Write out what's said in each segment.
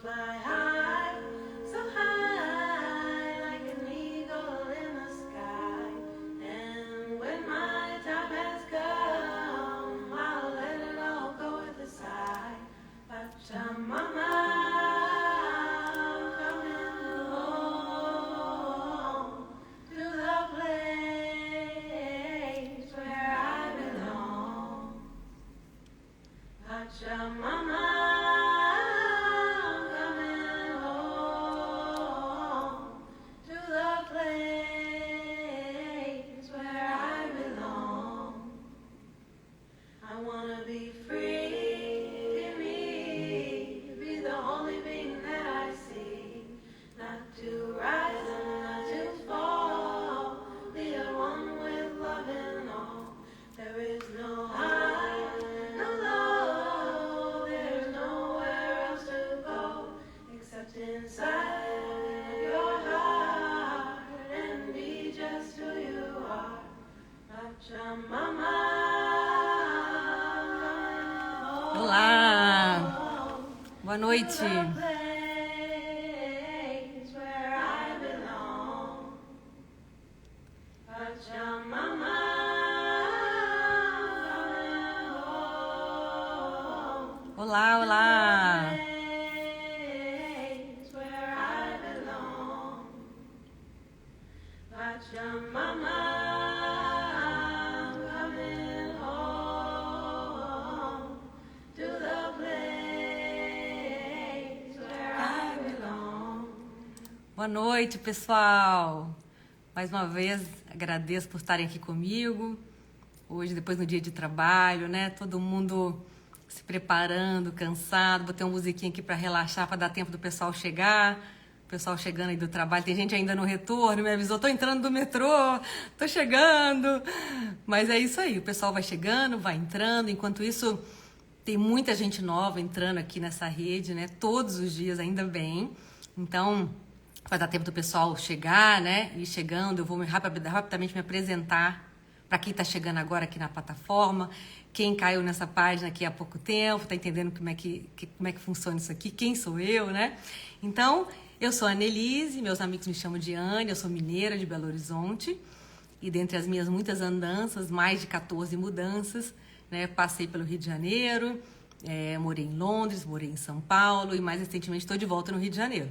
fly high, so high, like an eagle in the sky. And when my time has come, I'll let it all go with a sigh. Pachamama, I'm coming home to the place where I belong. Pachamama, I'm coming home to the place where I belong. I wanna be free, be the only being that I see. Not to rise and not to fall, be at one with love and all. There is no high, no low, there's nowhere else to go except inside your heart and be just who you are. Pachamama. Olá, boa noite. To the place where I belong. Pachamama, coming home. Olá, olá. Place where I belong. Pachamama, coming home to the place where I belong. Boa noite, pessoal. Mais uma vez, agradeço por estarem aqui comigo. Hoje, depois no dia de trabalho, né? Todo mundo se preparando, cansado. Botei uma musiquinha aqui para relaxar, para dar tempo do pessoal chegar. O pessoal chegando aí do trabalho. Tem gente ainda no retorno, me avisou, tô entrando do metrô, tô chegando. Mas é isso aí, o pessoal vai chegando, vai entrando. Enquanto isso, tem muita gente nova entrando aqui nessa rede, né? Todos os dias, ainda bem. Então, vai dar tempo do pessoal chegar, né? E chegando, eu vou rapidamente me apresentar para quem está chegando agora aqui na plataforma, quem caiu nessa página aqui há pouco tempo, está entendendo como é que funciona isso aqui, quem sou eu, né? Então, eu sou a Annelise, meus amigos me chamam de Anne, eu sou mineira de Belo Horizonte, e dentre as minhas muitas andanças, mais de 14 mudanças, né? Passei pelo Rio de Janeiro, morei em Londres, morei em São Paulo, e mais recentemente estou de volta no Rio de Janeiro.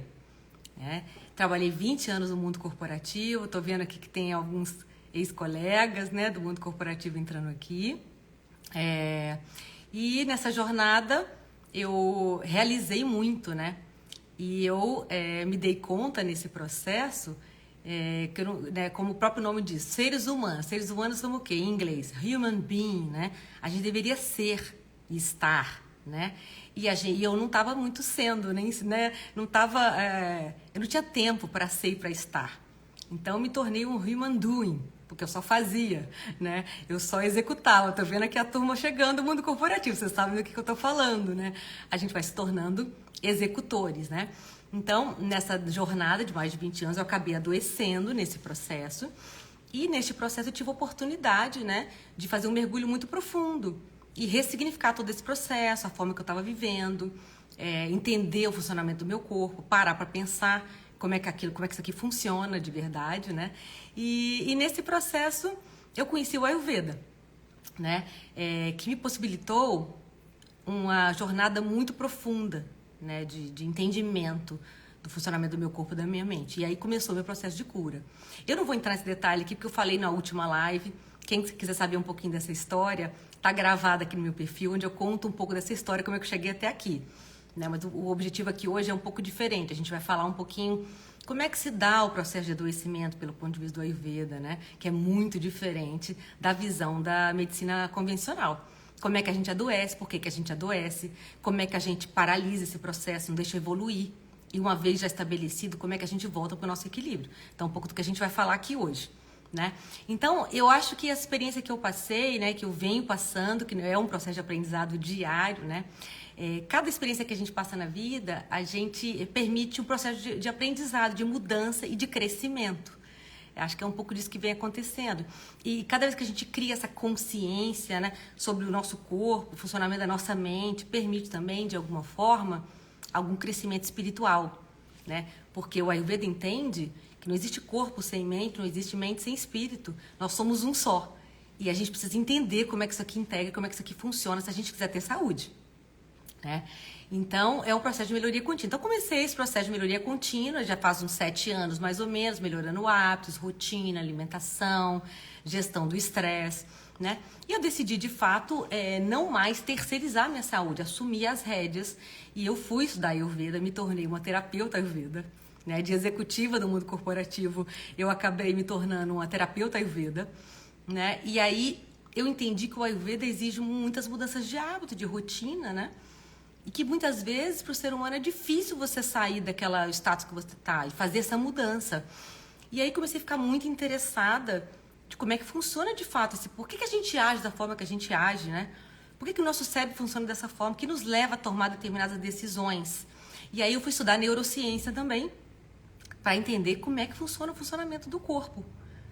Trabalhei 20 anos no mundo corporativo, estou vendo aqui que tem alguns ex-colegas, né, do mundo corporativo entrando aqui. E nessa jornada eu realizei muito, né? E eu me dei conta nesse processo, que como o próprio nome diz, seres humanos. Seres humanos somos o quê? Em inglês, human being, né? A gente deveria ser e estar, né? E eu não estava muito sendo, nem, né? Eu não tinha tempo para ser e para estar. Então, eu me tornei um human doing, porque eu só fazia, né? Eu só executava. Estou vendo aqui a turma chegando do mundo corporativo, vocês sabem do que eu estou falando, né? A gente vai se tornando executores, né? Então, nessa jornada de mais de 20 anos, eu acabei adoecendo nesse processo. E neste processo eu tive a oportunidade, né, de fazer um mergulho muito profundo e ressignificar todo esse processo, a forma que eu estava vivendo, entender o funcionamento do meu corpo, parar para pensar como é que isso aqui funciona de verdade, né? E nesse processo eu conheci o Ayurveda, né? Que me possibilitou uma jornada muito profunda, né? De entendimento do funcionamento do meu corpo e da minha mente. E aí começou o meu processo de cura. Eu não vou entrar nesse detalhe aqui, porque eu falei na última live. Quem quiser saber um pouquinho dessa história, tá gravada aqui no meu perfil, onde eu conto um pouco dessa história, como é que eu cheguei até aqui. Né? Mas o objetivo aqui hoje é um pouco diferente. A gente vai falar um pouquinho como é que se dá o processo de adoecimento pelo ponto de vista do Ayurveda, né? Que é muito diferente da visão da medicina convencional. Como é que a gente adoece, por que a gente adoece, como é que a gente paralisa esse processo, não deixa evoluir. E uma vez já estabelecido, como é que a gente volta para o nosso equilíbrio. Então, um pouco do que a gente vai falar aqui hoje. Né? Então, eu acho que a experiência que eu passei, né, que eu venho passando, que é um processo de aprendizado diário, né? Cada experiência que a gente passa na vida, a gente permite um processo de aprendizado, de mudança e de crescimento. Eu acho que é um pouco disso que vem acontecendo. E cada vez que a gente cria essa consciência, né, sobre o nosso corpo, o funcionamento da nossa mente, permite também, de alguma forma, algum crescimento espiritual, né? Porque o Ayurveda entende que não existe corpo sem mente, não existe mente sem espírito. Nós somos um só. E a gente precisa entender como é que isso aqui integra, como é que isso aqui funciona, se a gente quiser ter saúde, né? Então, é um processo de melhoria contínua. Então, comecei esse processo de melhoria contínua, já faz uns 7 anos, mais ou menos, melhorando hábitos, rotina, alimentação, gestão do estresse, né? E eu decidi, de fato, não mais terceirizar minha saúde, assumir as rédeas. E eu fui estudar Ayurveda, me tornei uma terapeuta Ayurveda, né? De executiva do mundo corporativo, eu acabei me tornando uma terapeuta Ayurveda, né? E aí, eu entendi que o Ayurveda exige muitas mudanças de hábito, de rotina, né? E que muitas vezes, para o ser humano, é difícil você sair daquela status que você está e fazer essa mudança. E aí comecei a ficar muito interessada de como é que funciona de fato. Assim, por que a gente age da forma que a gente age, né? Por que o nosso cérebro funciona dessa forma? Que nos leva a tomar determinadas decisões. E aí eu fui estudar neurociência também, para entender como é que funciona o funcionamento do corpo,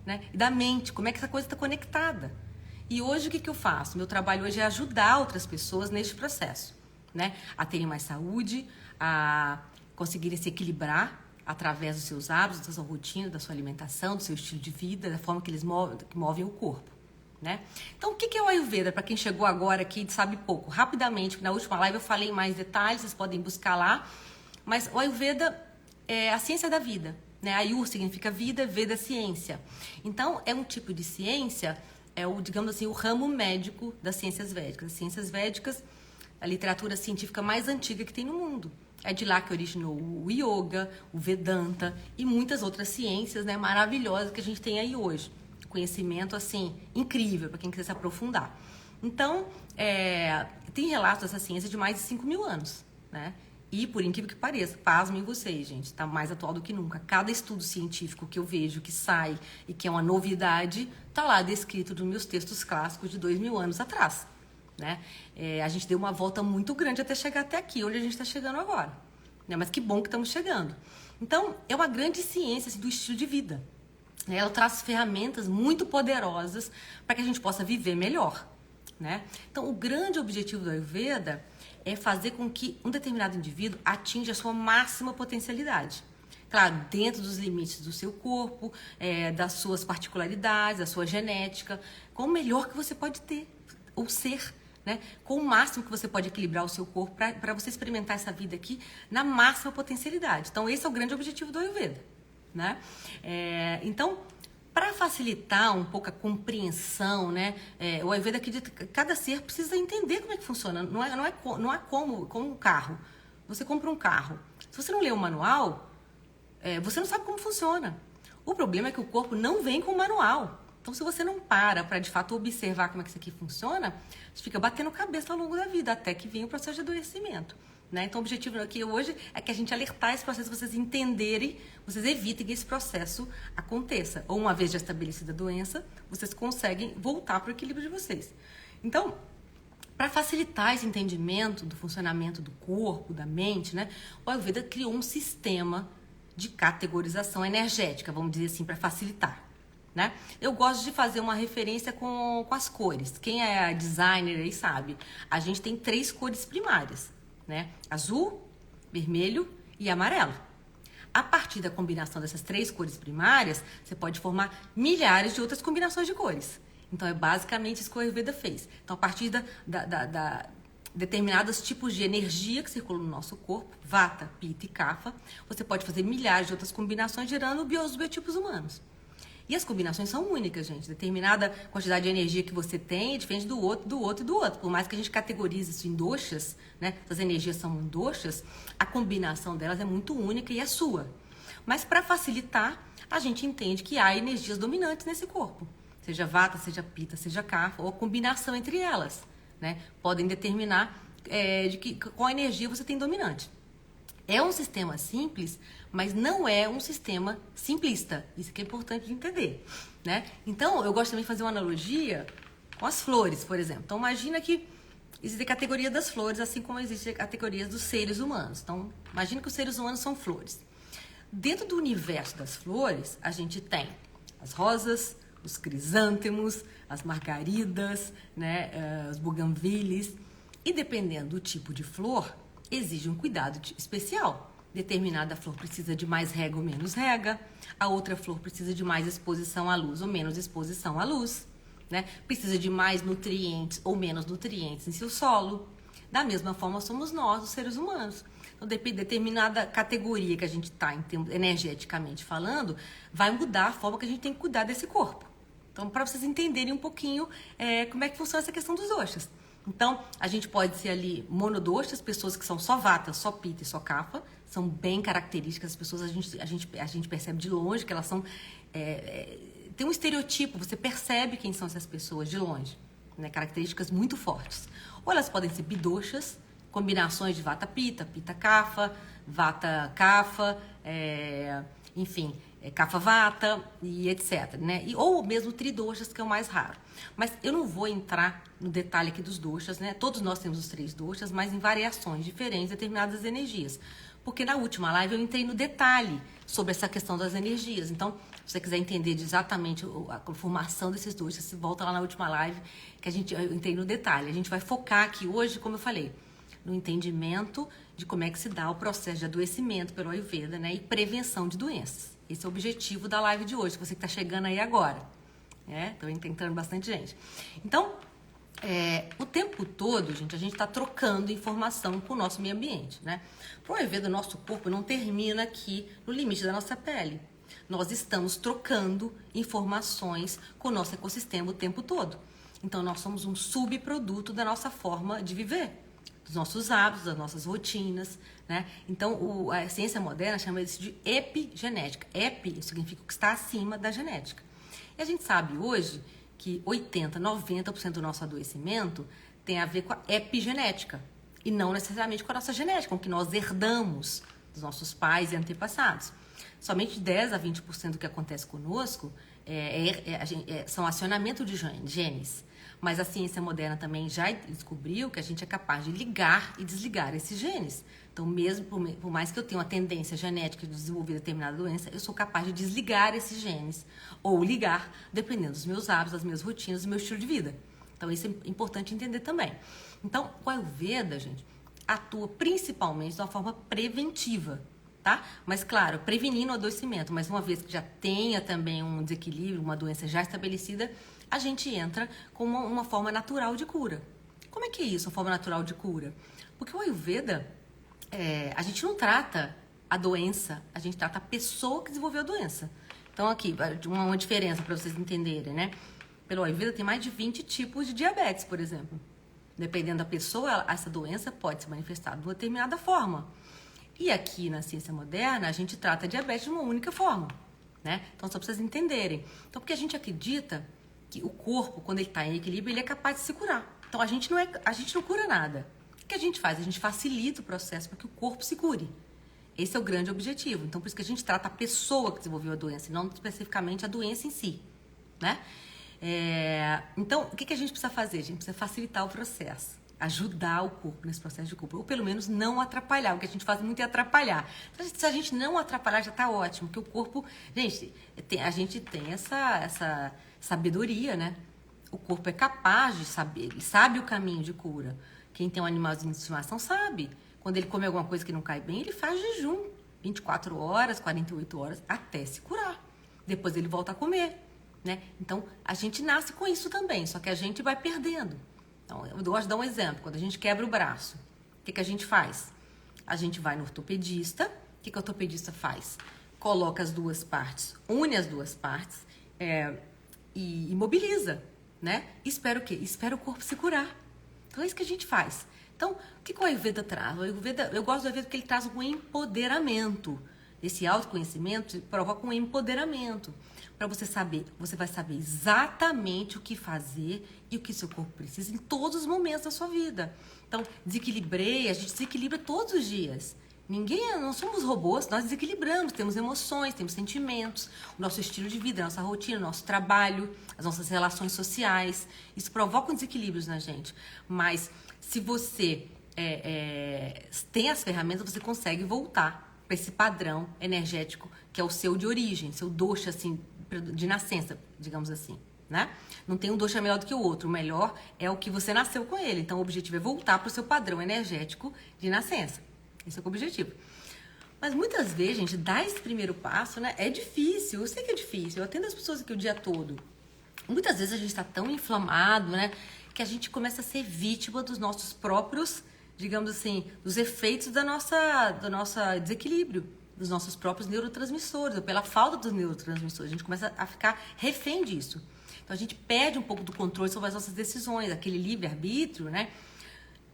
né? E da mente, como é que essa coisa está conectada. E hoje o que eu faço? Meu trabalho hoje é ajudar outras pessoas neste processo, né? A terem mais saúde, a conseguirem se equilibrar através dos seus hábitos, da sua rotina, da sua alimentação, do seu estilo de vida, da forma que eles movem o corpo, né? Então, o que é o Ayurveda? Para quem chegou agora aqui e sabe pouco, rapidamente, na última live eu falei em mais detalhes, vocês podem buscar lá, mas o Ayurveda é a ciência da vida, né? Ayur significa vida, Veda ciência. Então, é um tipo de ciência, digamos assim, o ramo médico das ciências védicas. As ciências védicas, a literatura científica mais antiga que tem no mundo. É de lá que originou o yoga, o Vedanta e muitas outras ciências, né, maravilhosas que a gente tem aí hoje. Conhecimento, assim, incrível para quem quiser se aprofundar. Então, tem relatos dessa ciência de mais de 5.000 anos, né? E, por incrível que pareça, pasmem vocês, gente, está mais atual do que nunca. Cada estudo científico que eu vejo, que sai e que é uma novidade, está lá descrito nos meus textos clássicos de 2.000 anos atrás. Né? A gente deu uma volta muito grande até chegar até aqui, onde a gente está chegando agora, né? Mas que bom que estamos chegando. Então, é uma grande ciência assim, do estilo de vida, né? Ela traz ferramentas muito poderosas para que a gente possa viver melhor, né? Então, o grande objetivo do Ayurveda é fazer com que um determinado indivíduo atinja a sua máxima potencialidade. Claro, dentro dos limites do seu corpo, das suas particularidades, da sua genética, com o melhor que você pode ter ou ser, né? Com o máximo que você pode equilibrar o seu corpo para você experimentar essa vida aqui na máxima potencialidade. Então, esse é o grande objetivo do Ayurveda, né? Então, para facilitar um pouco a compreensão, né? O Ayurveda acredita que cada ser precisa entender como é que funciona. Não é como um carro. Você compra um carro. Se você não lê o manual, você não sabe como funciona. O problema é que o corpo não vem com o manual. Então, se você não para de fato observar como é que isso aqui funciona, você fica batendo cabeça ao longo da vida, até que vem o processo de adoecimento, né? Então, o objetivo aqui hoje é que a gente alertar esse processo, vocês entenderem, vocês evitem que esse processo aconteça. Ou uma vez já estabelecida a doença, vocês conseguem voltar para o equilíbrio de vocês. Então, para facilitar esse entendimento do funcionamento do corpo, da mente, né? O Ayurveda criou um sistema de categorização energética, vamos dizer assim, para facilitar. Né? Eu gosto de fazer uma referência com as cores. Quem é designer aí sabe. A gente tem 3 cores primárias, né? Azul, vermelho e amarelo. A partir da combinação dessas 3 cores primárias, você pode formar milhares de outras combinações de cores. Então, é basicamente isso que o Ayurveda fez. Então, a partir da determinados tipos de energia que circulam no nosso corpo, Vata, Pitta e Kapha, você pode fazer milhares de outras combinações, gerando os biotipos humanos. E as combinações são únicas, gente. Determinada quantidade de energia que você tem é diferente do outro, do outro e do outro. Por mais que a gente categorize isso em doshas, né? Essas energias são doshas, a combinação delas é muito única e é sua. Mas para facilitar, a gente entende que há energias dominantes nesse corpo. Seja Vata, seja Pitta, seja Kapha, ou a combinação entre elas, né? Podem determinar qual energia você tem dominante. É um sistema simples, mas não é um sistema simplista. Isso que é importante de entender, né? Então, eu gosto também de fazer uma analogia com as flores, por exemplo. Então, imagina que existe a categoria das flores, assim como existe a categoria dos seres humanos. Então, imagina que os seres humanos são flores. Dentro do universo das flores, a gente tem as rosas, os crisântemos, as margaridas, né, os buganvílias. E dependendo do tipo de flor, exige um cuidado especial. Determinada flor precisa de mais rega ou menos rega, a outra flor precisa de mais exposição à luz ou menos exposição à luz, né? Precisa de mais nutrientes ou menos nutrientes em seu solo. Da mesma forma, somos nós, os seres humanos. Então, determinada categoria que a gente está, energeticamente falando, vai mudar a forma que a gente tem que cuidar desse corpo. Então, para vocês entenderem um pouquinho como é que funciona essa questão dos doshas. Então, a gente pode ser ali monodoshas, pessoas que são só vata, só pitta e só kapha, são bem características, as pessoas a gente percebe de longe que elas são... tem um estereotipo, você percebe quem são essas pessoas de longe, né? Características muito fortes. Ou elas podem ser bidoshas, combinações de vata pitta, pitta kapha, vata kapha, enfim, kapha vata e etc, né? Ou mesmo tridoshas, que é o mais raro. Mas eu não vou entrar no detalhe aqui dos doshas, né? Todos nós temos os 3 doshas, mas em variações diferentes, determinadas energias. Porque na última live eu entrei no detalhe sobre essa questão das energias. Então, se você quiser entender exatamente a formação desses doshas, você volta lá na última live, que eu entrei no detalhe. A gente vai focar aqui hoje, como eu falei, no entendimento de como é que se dá o processo de adoecimento pelo Ayurveda, né? E prevenção de doenças. Esse é o objetivo da live de hoje, você que está chegando aí agora. Estou entrando bastante gente. Então, o tempo todo, gente, a gente está trocando informação com o nosso meio ambiente, né? Para o Ayurveda, o nosso corpo não termina aqui no limite da nossa pele. Nós estamos trocando informações com o nosso ecossistema o tempo todo. Então, nós somos um subproduto da nossa forma de viver, dos nossos hábitos, das nossas rotinas, né? Então, a ciência moderna chama isso de epigenética. Epi significa o que está acima da genética. E a gente sabe hoje que 80%, 90% do nosso adoecimento tem a ver com a epigenética e não necessariamente com a nossa genética, com o que nós herdamos dos nossos pais e antepassados. Somente 10 a 20% do que acontece conosco são acionamento de genes. Mas a ciência moderna também já descobriu que a gente é capaz de ligar e desligar esses genes. Então, mesmo por mais que eu tenha uma tendência genética de desenvolver determinada doença, eu sou capaz de desligar esses genes ou ligar, dependendo dos meus hábitos, das minhas rotinas, do meu estilo de vida. Então, isso é importante entender também. Então, o Ayurveda, gente, atua principalmente de uma forma preventiva, tá? Mas, claro, prevenindo o adoecimento. Mas uma vez que já tenha também um desequilíbrio, uma doença já estabelecida, a gente entra com uma forma natural de cura. Como é que é isso, uma forma natural de cura? Porque o Ayurveda, a gente não trata a doença, a gente trata a pessoa que desenvolveu a doença. Então, aqui, uma diferença para vocês entenderem, né? Pelo Ayurveda tem mais de 20 tipos de diabetes, por exemplo. Dependendo da pessoa, essa doença pode se manifestar de uma determinada forma. E aqui na ciência moderna, a gente trata a diabetes de uma única forma, né? Então, só para vocês entenderem. Então, porque a gente acredita que o corpo, quando ele está em equilíbrio, ele é capaz de se curar. Então, a gente não cura nada. O que a gente faz? A gente facilita o processo para que o corpo se cure. Esse é o grande objetivo. Então, por isso que a gente trata a pessoa que desenvolveu a doença, e não especificamente a doença em si, né? Então, o que a gente precisa fazer? A gente precisa facilitar o processo, ajudar o corpo nesse processo de cura, ou pelo menos não atrapalhar. O que a gente faz muito é atrapalhar. Então, se a gente não atrapalhar, já está ótimo, porque o corpo... Gente, a gente tem essa sabedoria, né? O corpo é capaz de saber, ele sabe o caminho de cura. Quem tem um animalzinho de estimação sabe. Quando ele come alguma coisa que não cai bem, ele faz jejum. 24 horas, 48 horas, até se curar. Depois ele volta a comer, né? Então, a gente nasce com isso também, só que a gente vai perdendo. Então, eu gosto de dar um exemplo. Quando a gente quebra o braço, o que a gente faz? A gente vai no ortopedista. O que o ortopedista faz? Coloca as duas partes, une as duas partes e imobiliza, né? Espera o quê? Espera o corpo se curar. Então, é isso que a gente faz. Então, o que o Ayurveda traz? O Ayurveda, eu gosto do Ayurveda porque ele traz um empoderamento. Esse autoconhecimento provoca um empoderamento. Para você saber, você vai saber exatamente o que fazer e o que seu corpo precisa em todos os momentos da sua vida. Então, desequilibrei, a gente desequilibra todos os dias. Não somos robôs, nós desequilibramos, temos emoções, temos sentimentos, o nosso estilo de vida, a nossa rotina, o nosso trabalho, as nossas relações sociais. Isso provoca desequilíbrios na gente. Mas se você tem as ferramentas, você consegue voltar para esse padrão energético que é o seu de origem, seu dosha, assim, de nascença, digamos assim, né? Não tem um doce melhor do que o outro. O melhor é o que você nasceu com ele. Então, o objetivo é voltar para o seu padrão energético de nascença. Esse é o objetivo. Mas muitas vezes, gente, dar esse primeiro passo, né, é difícil. Eu sei que é difícil. Eu atendo as pessoas aqui o dia todo. Muitas vezes a gente está tão inflamado, né, que a gente começa a ser vítima dos nossos próprios, digamos assim, dos efeitos do nosso desequilíbrio, dos nossos próprios neurotransmissores, ou pela falta dos neurotransmissores. A gente começa a ficar refém disso. Então, a gente perde um pouco do controle sobre as nossas decisões, aquele livre-arbítrio, né?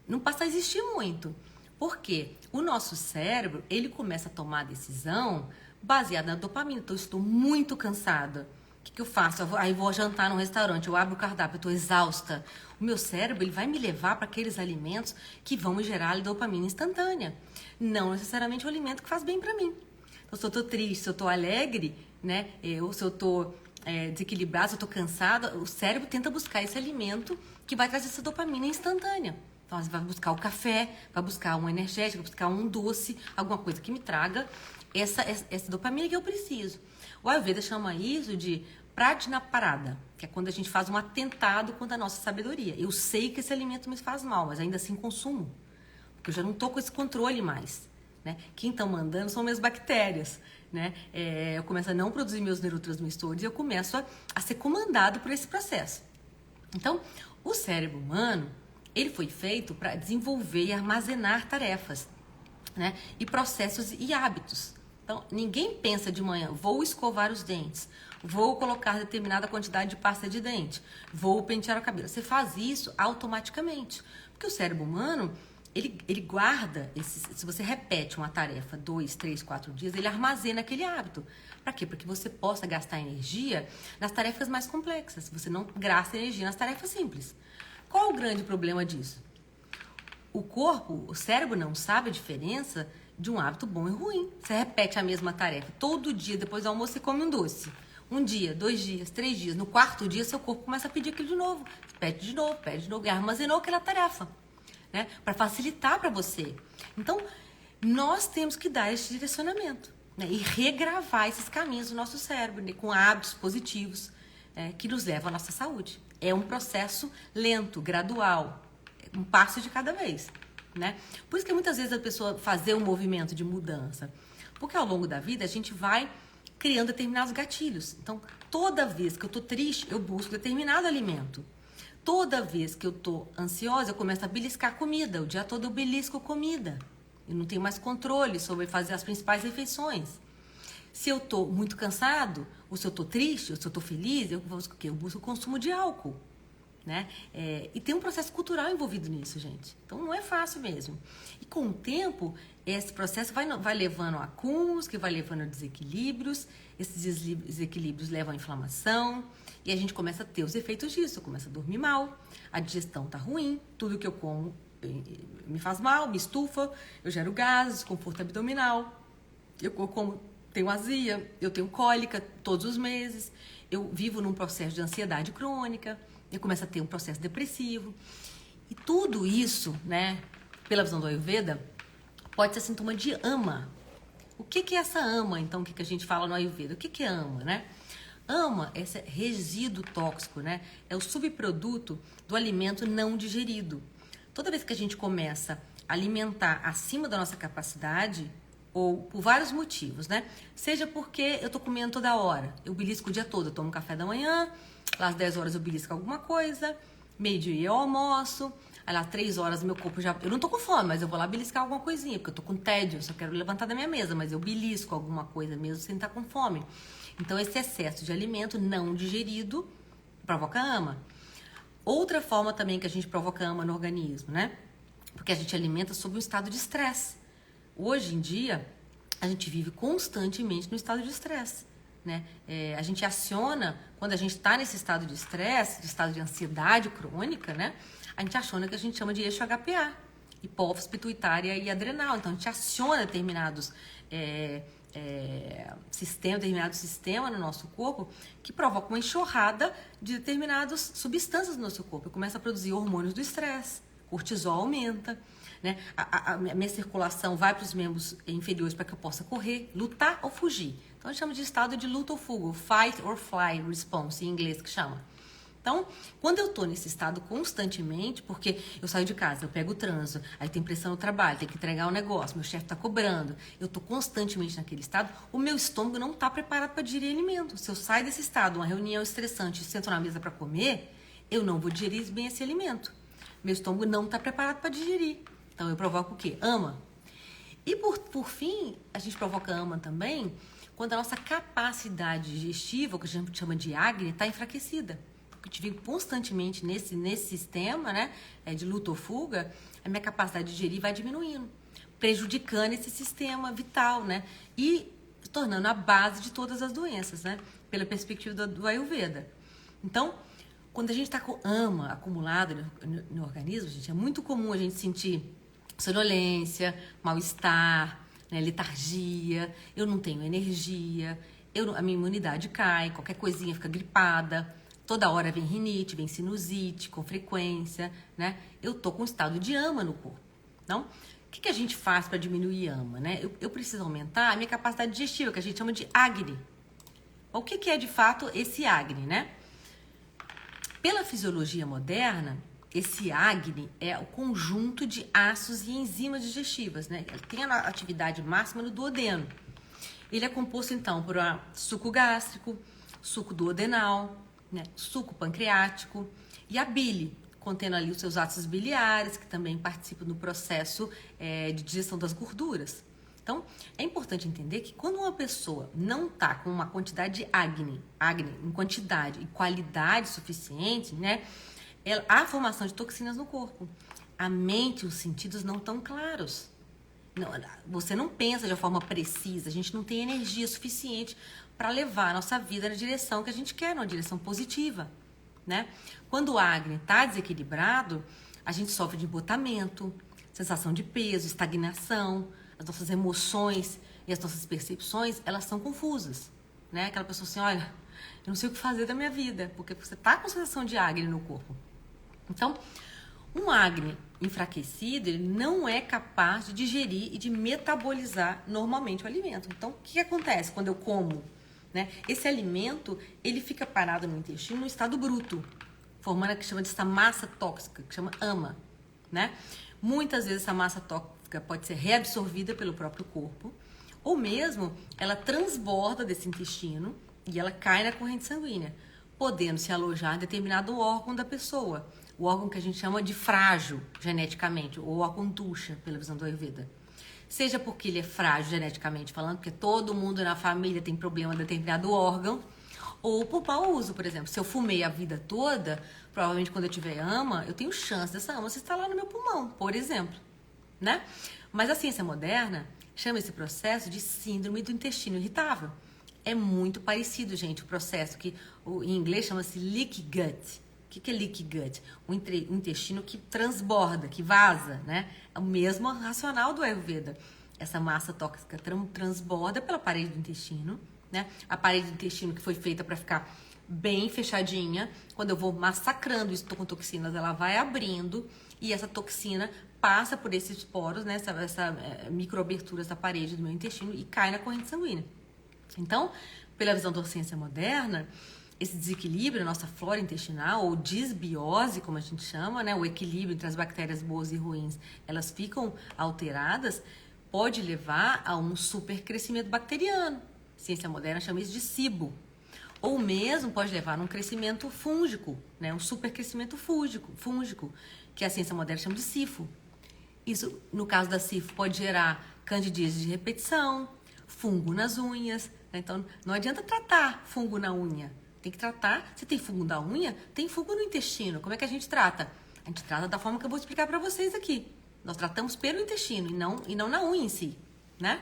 Não passa a existir muito. Por quê? O nosso cérebro, ele começa a tomar a decisão baseada na dopamina. Então, eu estou muito cansada. O que eu faço? Aí vou jantar num restaurante, eu abro o cardápio, eu estou exausta. O meu cérebro, ele vai me levar para aqueles alimentos que vão me gerar dopamina instantânea. Não necessariamente o alimento que faz bem para mim. Então, se eu estou triste, se eu estou alegre, né? Ou se eu estou desequilibrado, se eu estou cansada, o cérebro tenta buscar esse alimento que vai trazer essa dopamina instantânea. Então, você vai buscar o café, vai buscar um energético, vai buscar um doce, alguma coisa que me traga essa dopamina que eu preciso. O Ayurveda chama isso de prajnaparada, que é quando a gente faz um atentado contra a nossa sabedoria. Eu sei que esse alimento me faz mal, mas ainda assim consumo, porque eu já não estou com esse controle mais. Né? Quem estão mandando são minhas bactérias. Né? Eu começo a não produzir meus neurotransmissores e eu começo a ser comandado por esse processo. Então, o cérebro humano, ele foi feito para desenvolver e armazenar tarefas, né? E processos e hábitos. Então, ninguém pensa de manhã, vou escovar os dentes, vou colocar determinada quantidade de pasta de dente, vou pentear o cabelo. Você faz isso automaticamente, porque o cérebro humano, ele guarda, se você repete uma tarefa 2, 3, 4 dias, ele armazena aquele hábito. Para quê? Para que você possa gastar energia nas tarefas mais complexas. Você não gasta energia nas tarefas simples. Qual o grande problema disso? O corpo, o cérebro não sabe a diferença de um hábito bom e ruim. Você repete a mesma tarefa todo dia, depois do almoço você come um doce. Um dia, 2 dias, 3 dias. No 4º dia, seu corpo começa a pedir aquilo de novo. Pede de novo. E armazenou aquela tarefa. Né? Para facilitar para você. Então, nós temos que dar esse direcionamento, né? E regravar esses caminhos do nosso cérebro, né? Com hábitos positivos, que nos levam à nossa saúde. É um processo lento, gradual, um passo de cada vez. Né? Por isso que muitas vezes a pessoa fazer um movimento de mudança, porque ao longo da vida a gente vai criando determinados gatilhos. Então, toda vez que eu estou triste, eu busco determinado alimento. Toda vez que eu tô ansiosa, eu começo a beliscar comida. O dia todo eu belisco comida. Eu não tenho mais controle sobre fazer as principais refeições. Se eu tô muito cansado, ou se eu tô triste, ou se eu tô feliz, eu busco o quê? Eu busco o consumo de álcool. Né? E tem um processo cultural envolvido nisso, gente. Então não é fácil mesmo. E com o tempo, esse processo vai levando a acúmulos, que vai levando a desequilíbrios. Esses desequilíbrios levam à inflamação. E a gente começa a ter os efeitos disso. Começa a dormir mal, a digestão tá ruim, tudo que eu como me faz mal, me estufa, eu gero gases, desconforto abdominal, eu como, tenho azia, eu tenho cólica todos os meses, eu vivo num processo de ansiedade crônica, eu começo a ter um processo depressivo. E tudo isso, né, pela visão do Ayurveda, pode ser sintoma de ama. O que é essa ama, então, que a gente fala no Ayurveda? O que é ama, né? Ama, esse resíduo tóxico, né? É o subproduto do alimento não digerido. Toda vez que a gente começa a alimentar acima da nossa capacidade, ou por vários motivos, né? Seja porque eu tô comendo toda hora, eu belisco o dia todo, eu tomo café da manhã, lá às 10 horas eu belisco alguma coisa, meio-dia eu almoço, aí lá 3 horas meu corpo já... Eu não tô com fome, mas eu vou lá beliscar alguma coisinha, porque eu tô com tédio, eu só quero levantar da minha mesa, mas eu belisco alguma coisa mesmo sem estar com fome. Então, esse excesso de alimento não digerido provoca ama. Outra forma também que a gente provoca ama no organismo, né? Porque a gente alimenta sob um estado de estresse. Hoje em dia, a gente vive constantemente no estado de estresse, né? A gente aciona, quando a gente está nesse estado de estresse, de estado de ansiedade crônica, né? A gente aciona o que a gente chama de eixo HPA, hipófise, pituitária e adrenal. Então, a gente aciona determinados determinado sistema no nosso corpo que provoca uma enxurrada de determinadas substâncias no nosso corpo. Começa a produzir hormônios do estresse, cortisol aumenta, né? A minha circulação vai para os membros inferiores para que eu possa correr, lutar ou fugir. Então a gente chama de estado de luta ou fuga, fight or fly response em inglês que chama. Então, quando eu tô nesse estado constantemente, porque eu saio de casa, eu pego o trânsito, aí tem pressão no trabalho, tem que entregar um negócio, meu chefe tá cobrando, eu tô constantemente naquele estado, o meu estômago não tá preparado para digerir alimento. Se eu saio desse estado, uma reunião estressante, e sento na mesa para comer, eu não vou digerir bem esse alimento. Meu estômago não tá preparado para digerir. Então, eu provoco o quê? AMA. E por fim, a gente provoca AMA também quando a nossa capacidade digestiva, o que a gente chama de Agni, está enfraquecida. Porque eu tive constantemente nesse sistema, né, de luta ou fuga, a minha capacidade de digerir vai diminuindo, prejudicando esse sistema vital, né, e tornando a base de todas as doenças, né, pela perspectiva do Ayurveda. Então, quando a gente está com AMA acumulado no organismo, gente, é muito comum a gente sentir sonolência, mal-estar, né, letargia, eu não tenho energia, a minha imunidade cai, qualquer coisinha fica gripada, toda hora vem rinite, vem sinusite com frequência, né? Eu tô com um estado de AMA no corpo. Então, o que a gente faz para diminuir AMA, né? Eu preciso aumentar a minha capacidade digestiva, que a gente chama de Agni. O que é de fato esse Agni, né? Pela fisiologia moderna, esse Agni é o conjunto de ácidos e enzimas digestivas, né? Ele tem a atividade máxima no duodeno. Ele é composto, então, por suco gástrico, suco duodenal, né? Suco pancreático e a bile, contendo ali os seus ácidos biliares, que também participam do processo de digestão das gorduras. Então, é importante entender que quando uma pessoa não está com uma quantidade de Agni em quantidade e qualidade suficiente, né? Há formação de toxinas no corpo. A mente e os sentidos não estão claros. Você não pensa de uma forma precisa, a gente não tem energia suficiente para levar a nossa vida na direção que a gente quer, numa direção positiva, né? Quando o Agni está desequilibrado, a gente sofre de embotamento, sensação de peso, estagnação, as nossas emoções e as nossas percepções, elas são confusas, né? Aquela pessoa assim, olha, eu não sei o que fazer da minha vida, porque você está com sensação de Agni no corpo. Então, um Agni enfraquecido, ele não é capaz de digerir e de metabolizar normalmente o alimento. Então, o que acontece quando eu como, né? Esse alimento, ele fica parado no intestino no estado bruto, formando o que chama dessa massa tóxica, que chama AMA, né? Muitas vezes essa massa tóxica pode ser reabsorvida pelo próprio corpo, ou mesmo ela transborda desse intestino e ela cai na corrente sanguínea, podendo se alojar em determinado órgão da pessoa. O órgão que a gente chama de frágil geneticamente, ou órgão ducha, pela visão do Ayurveda. Seja porque ele é frágil geneticamente falando, porque todo mundo na família tem problema em determinado órgão, ou por mau uso, por exemplo. Se eu fumei a vida toda, provavelmente quando eu tiver AMA, eu tenho chance dessa AMA se instalar no meu pulmão, por exemplo, né? Mas a ciência moderna chama esse processo de síndrome do intestino irritável. É muito parecido, gente, o processo que em inglês chama-se leaky gut. O que é leaky gut? Um intestino que transborda, que vaza, né? É o mesmo racional do Ayurveda. Essa massa tóxica transborda pela parede do intestino, né? A parede do intestino que foi feita para ficar bem fechadinha. Quando eu vou massacrando isso com toxinas, ela vai abrindo e essa toxina passa por esses poros, né? Essa microaberturas da parede do meu intestino e cai na corrente sanguínea. Então, pela visão da ciência moderna, esse desequilíbrio na nossa flora intestinal, ou disbiose, como a gente chama, né? O equilíbrio entre as bactérias boas e ruins, elas ficam alteradas, pode levar a um supercrescimento bacteriano. A ciência moderna chama isso de SIBO. Ou mesmo pode levar a um crescimento fúngico, né? Um supercrescimento fúngico, que a ciência moderna chama de SIFO. Isso, no caso da SIFO, pode gerar candidíase de repetição, fungo nas unhas. Né? Então, não adianta tratar fungo na unha. Tem que tratar, se tem fungo na unha, tem fungo no intestino. Como é que a gente trata? A gente trata da forma que eu vou explicar para vocês aqui. Nós tratamos pelo intestino e não na unha em si, né?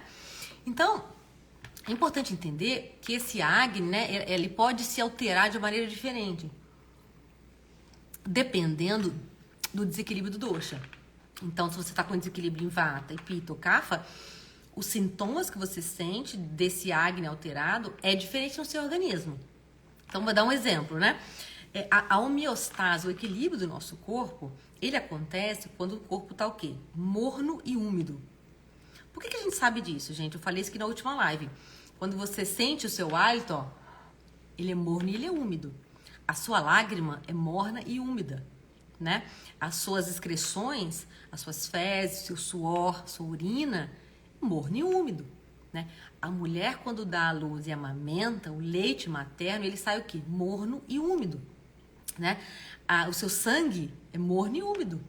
Então, é importante entender que esse Agni, né, ele pode se alterar de maneira diferente, dependendo do desequilíbrio do dosha. Então, se você está com desequilíbrio em Vata, Pitta ou Kapha, os sintomas que você sente desse Agni alterado é diferente no seu organismo. Então, vou dar um exemplo, né? A homeostase, o equilíbrio do nosso corpo, ele acontece quando o corpo está o quê? Morno e úmido. Por que a gente sabe disso, gente? Eu falei isso aqui na última live. Quando você sente o seu hálito, ó, ele é morno e ele é úmido. a sua lágrima é morna e úmida, né? As suas excreções, as suas fezes, seu suor, sua urina, morno e úmido, né? A mulher, quando dá à luz e amamenta, o leite materno, ele sai o quê? Morno e úmido, né? O seu sangue é morno e úmido.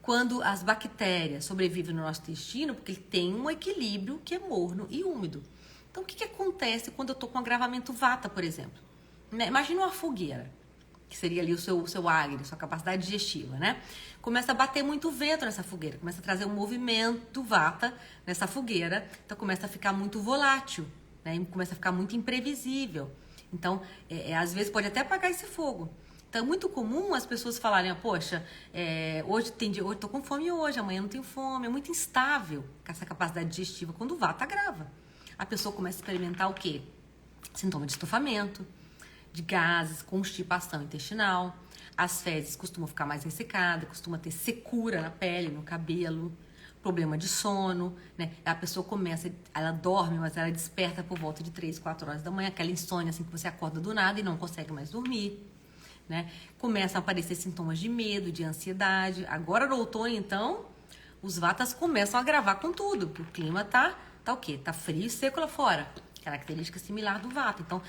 Quando as bactérias sobrevivem no nosso intestino, porque ele tem um equilíbrio que é morno e úmido. Então, o que acontece quando eu estou com agravamento vata, por exemplo? Imagina uma fogueira, que seria ali o seu Agni, sua capacidade digestiva, né? Começa a bater muito vento nessa fogueira, começa a trazer um movimento vata nessa fogueira, então começa a ficar muito volátil, né? E começa a ficar muito imprevisível. Então, às vezes pode até apagar esse fogo. Então, é muito comum as pessoas falarem, poxa, hoje tô com fome hoje, amanhã não tenho fome. É muito instável essa capacidade digestiva quando o vata agrava. A pessoa começa a experimentar o quê? Sintoma de estufamento, de gases, constipação intestinal. As fezes costumam ficar mais ressecadas, costuma ter secura na pele, no cabelo, problema de sono, né? A pessoa ela dorme, mas ela desperta por volta de 3, 4 horas da manhã, aquela insônia assim que você acorda do nada e não consegue mais dormir, né? Começam a aparecer sintomas de medo, de ansiedade. Agora no outono, então, os vatas começam a agravar com tudo, porque o clima tá o quê? Tá frio e seco lá fora. Característica similar do vata. Então,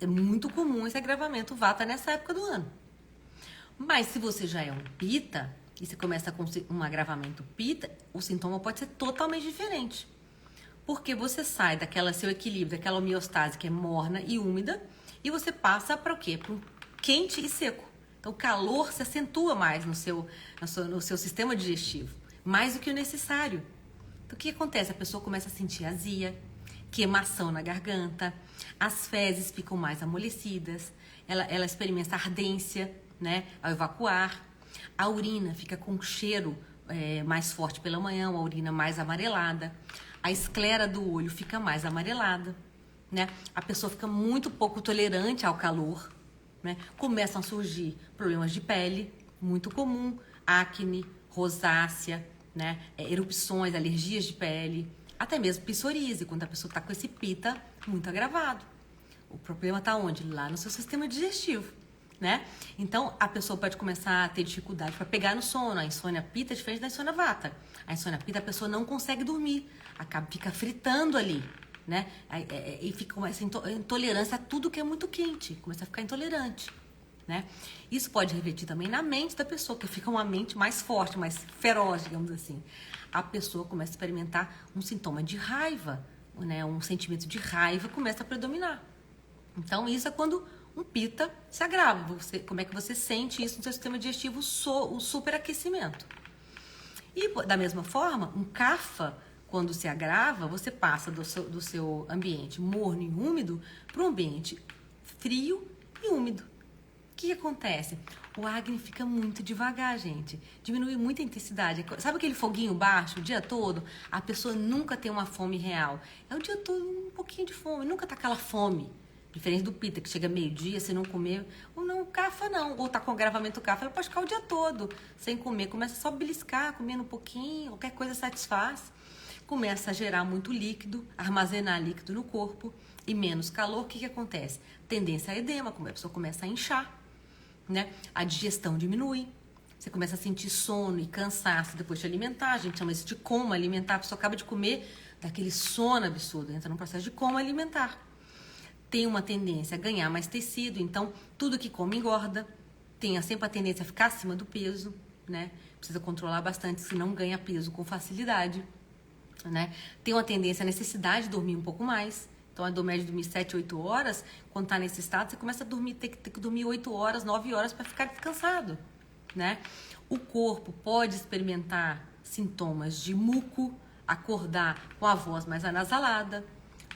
é muito comum esse agravamento vata nessa época do ano. Mas se você já é um pita e você começa com um agravamento pita, o sintoma pode ser totalmente diferente. Porque você sai daquela seu equilíbrio, daquela homeostase que é morna e úmida, e você passa para o quê? Para um quente e seco. Então, o calor se acentua mais no seu sistema digestivo, mais do que o necessário. Então, o que acontece? A pessoa começa a sentir azia, queimação na garganta, as fezes ficam mais amolecidas, ela experimenta ardência, né, ao evacuar, a urina fica com um cheiro mais forte pela manhã, uma urina mais amarelada, a esclera do olho fica mais amarelada, né, a pessoa fica muito pouco tolerante ao calor, né, começam a surgir problemas de pele, muito comum, acne, rosácea, né, erupções, alergias de pele, até mesmo psoríase, quando a pessoa está com esse pita muito agravado. O problema está onde? Lá no seu sistema digestivo, né? Então, a pessoa pode começar a ter dificuldade para pegar no sono. A insônia pita é diferente da insônia vata. A insônia pita, a pessoa não consegue dormir, fica fritando ali, né? E fica com essa intolerância a tudo que é muito quente, começa a ficar intolerante, né? Isso pode refletir também na mente da pessoa, que fica uma mente mais forte, mais feroz, digamos assim. A pessoa começa a experimentar um sintoma de raiva, né? Um sentimento de raiva começa a predominar. Então, isso é quando um pita se agrava. Como é que você sente isso no seu sistema digestivo? O superaquecimento. E, da mesma forma, um kapha, quando se agrava, você passa do seu ambiente morno e úmido para um ambiente frio e úmido. O que acontece? O Agni fica muito devagar, gente. Diminui muito a intensidade. Sabe aquele foguinho baixo o dia todo? A pessoa nunca tem uma fome real. É o dia todo um pouquinho de fome. Nunca tá aquela fome. Diferente do pita, que chega meio-dia, se não comer. Ou não, o kapha não. Ou tá com agravamento kapha, ela pode ficar o dia todo sem comer. Começa só a beliscar, comendo um pouquinho, qualquer coisa satisfaz. Começa a gerar muito líquido, armazenar líquido no corpo e menos calor. O que acontece? Tendência a edema, como a pessoa começa a inchar. Né? A digestão diminui, você começa a sentir sono e cansaço depois de alimentar, a gente chama isso de coma alimentar, a pessoa acaba de comer daquele sono absurdo, entra num processo de coma alimentar. Tem uma tendência a ganhar mais tecido, então tudo que come engorda, tem sempre a tendência a ficar acima do peso, né? Precisa controlar bastante, se não ganha peso com facilidade, né? Tem uma tendência, a necessidade de dormir um pouco mais. Então, a média de dormir 7, 8 horas, quando está nesse estado, você começa a dormir, ter que dormir 8 horas, 9 horas para ficar descansado, né? O corpo pode experimentar sintomas de muco, acordar com a voz mais anasalada,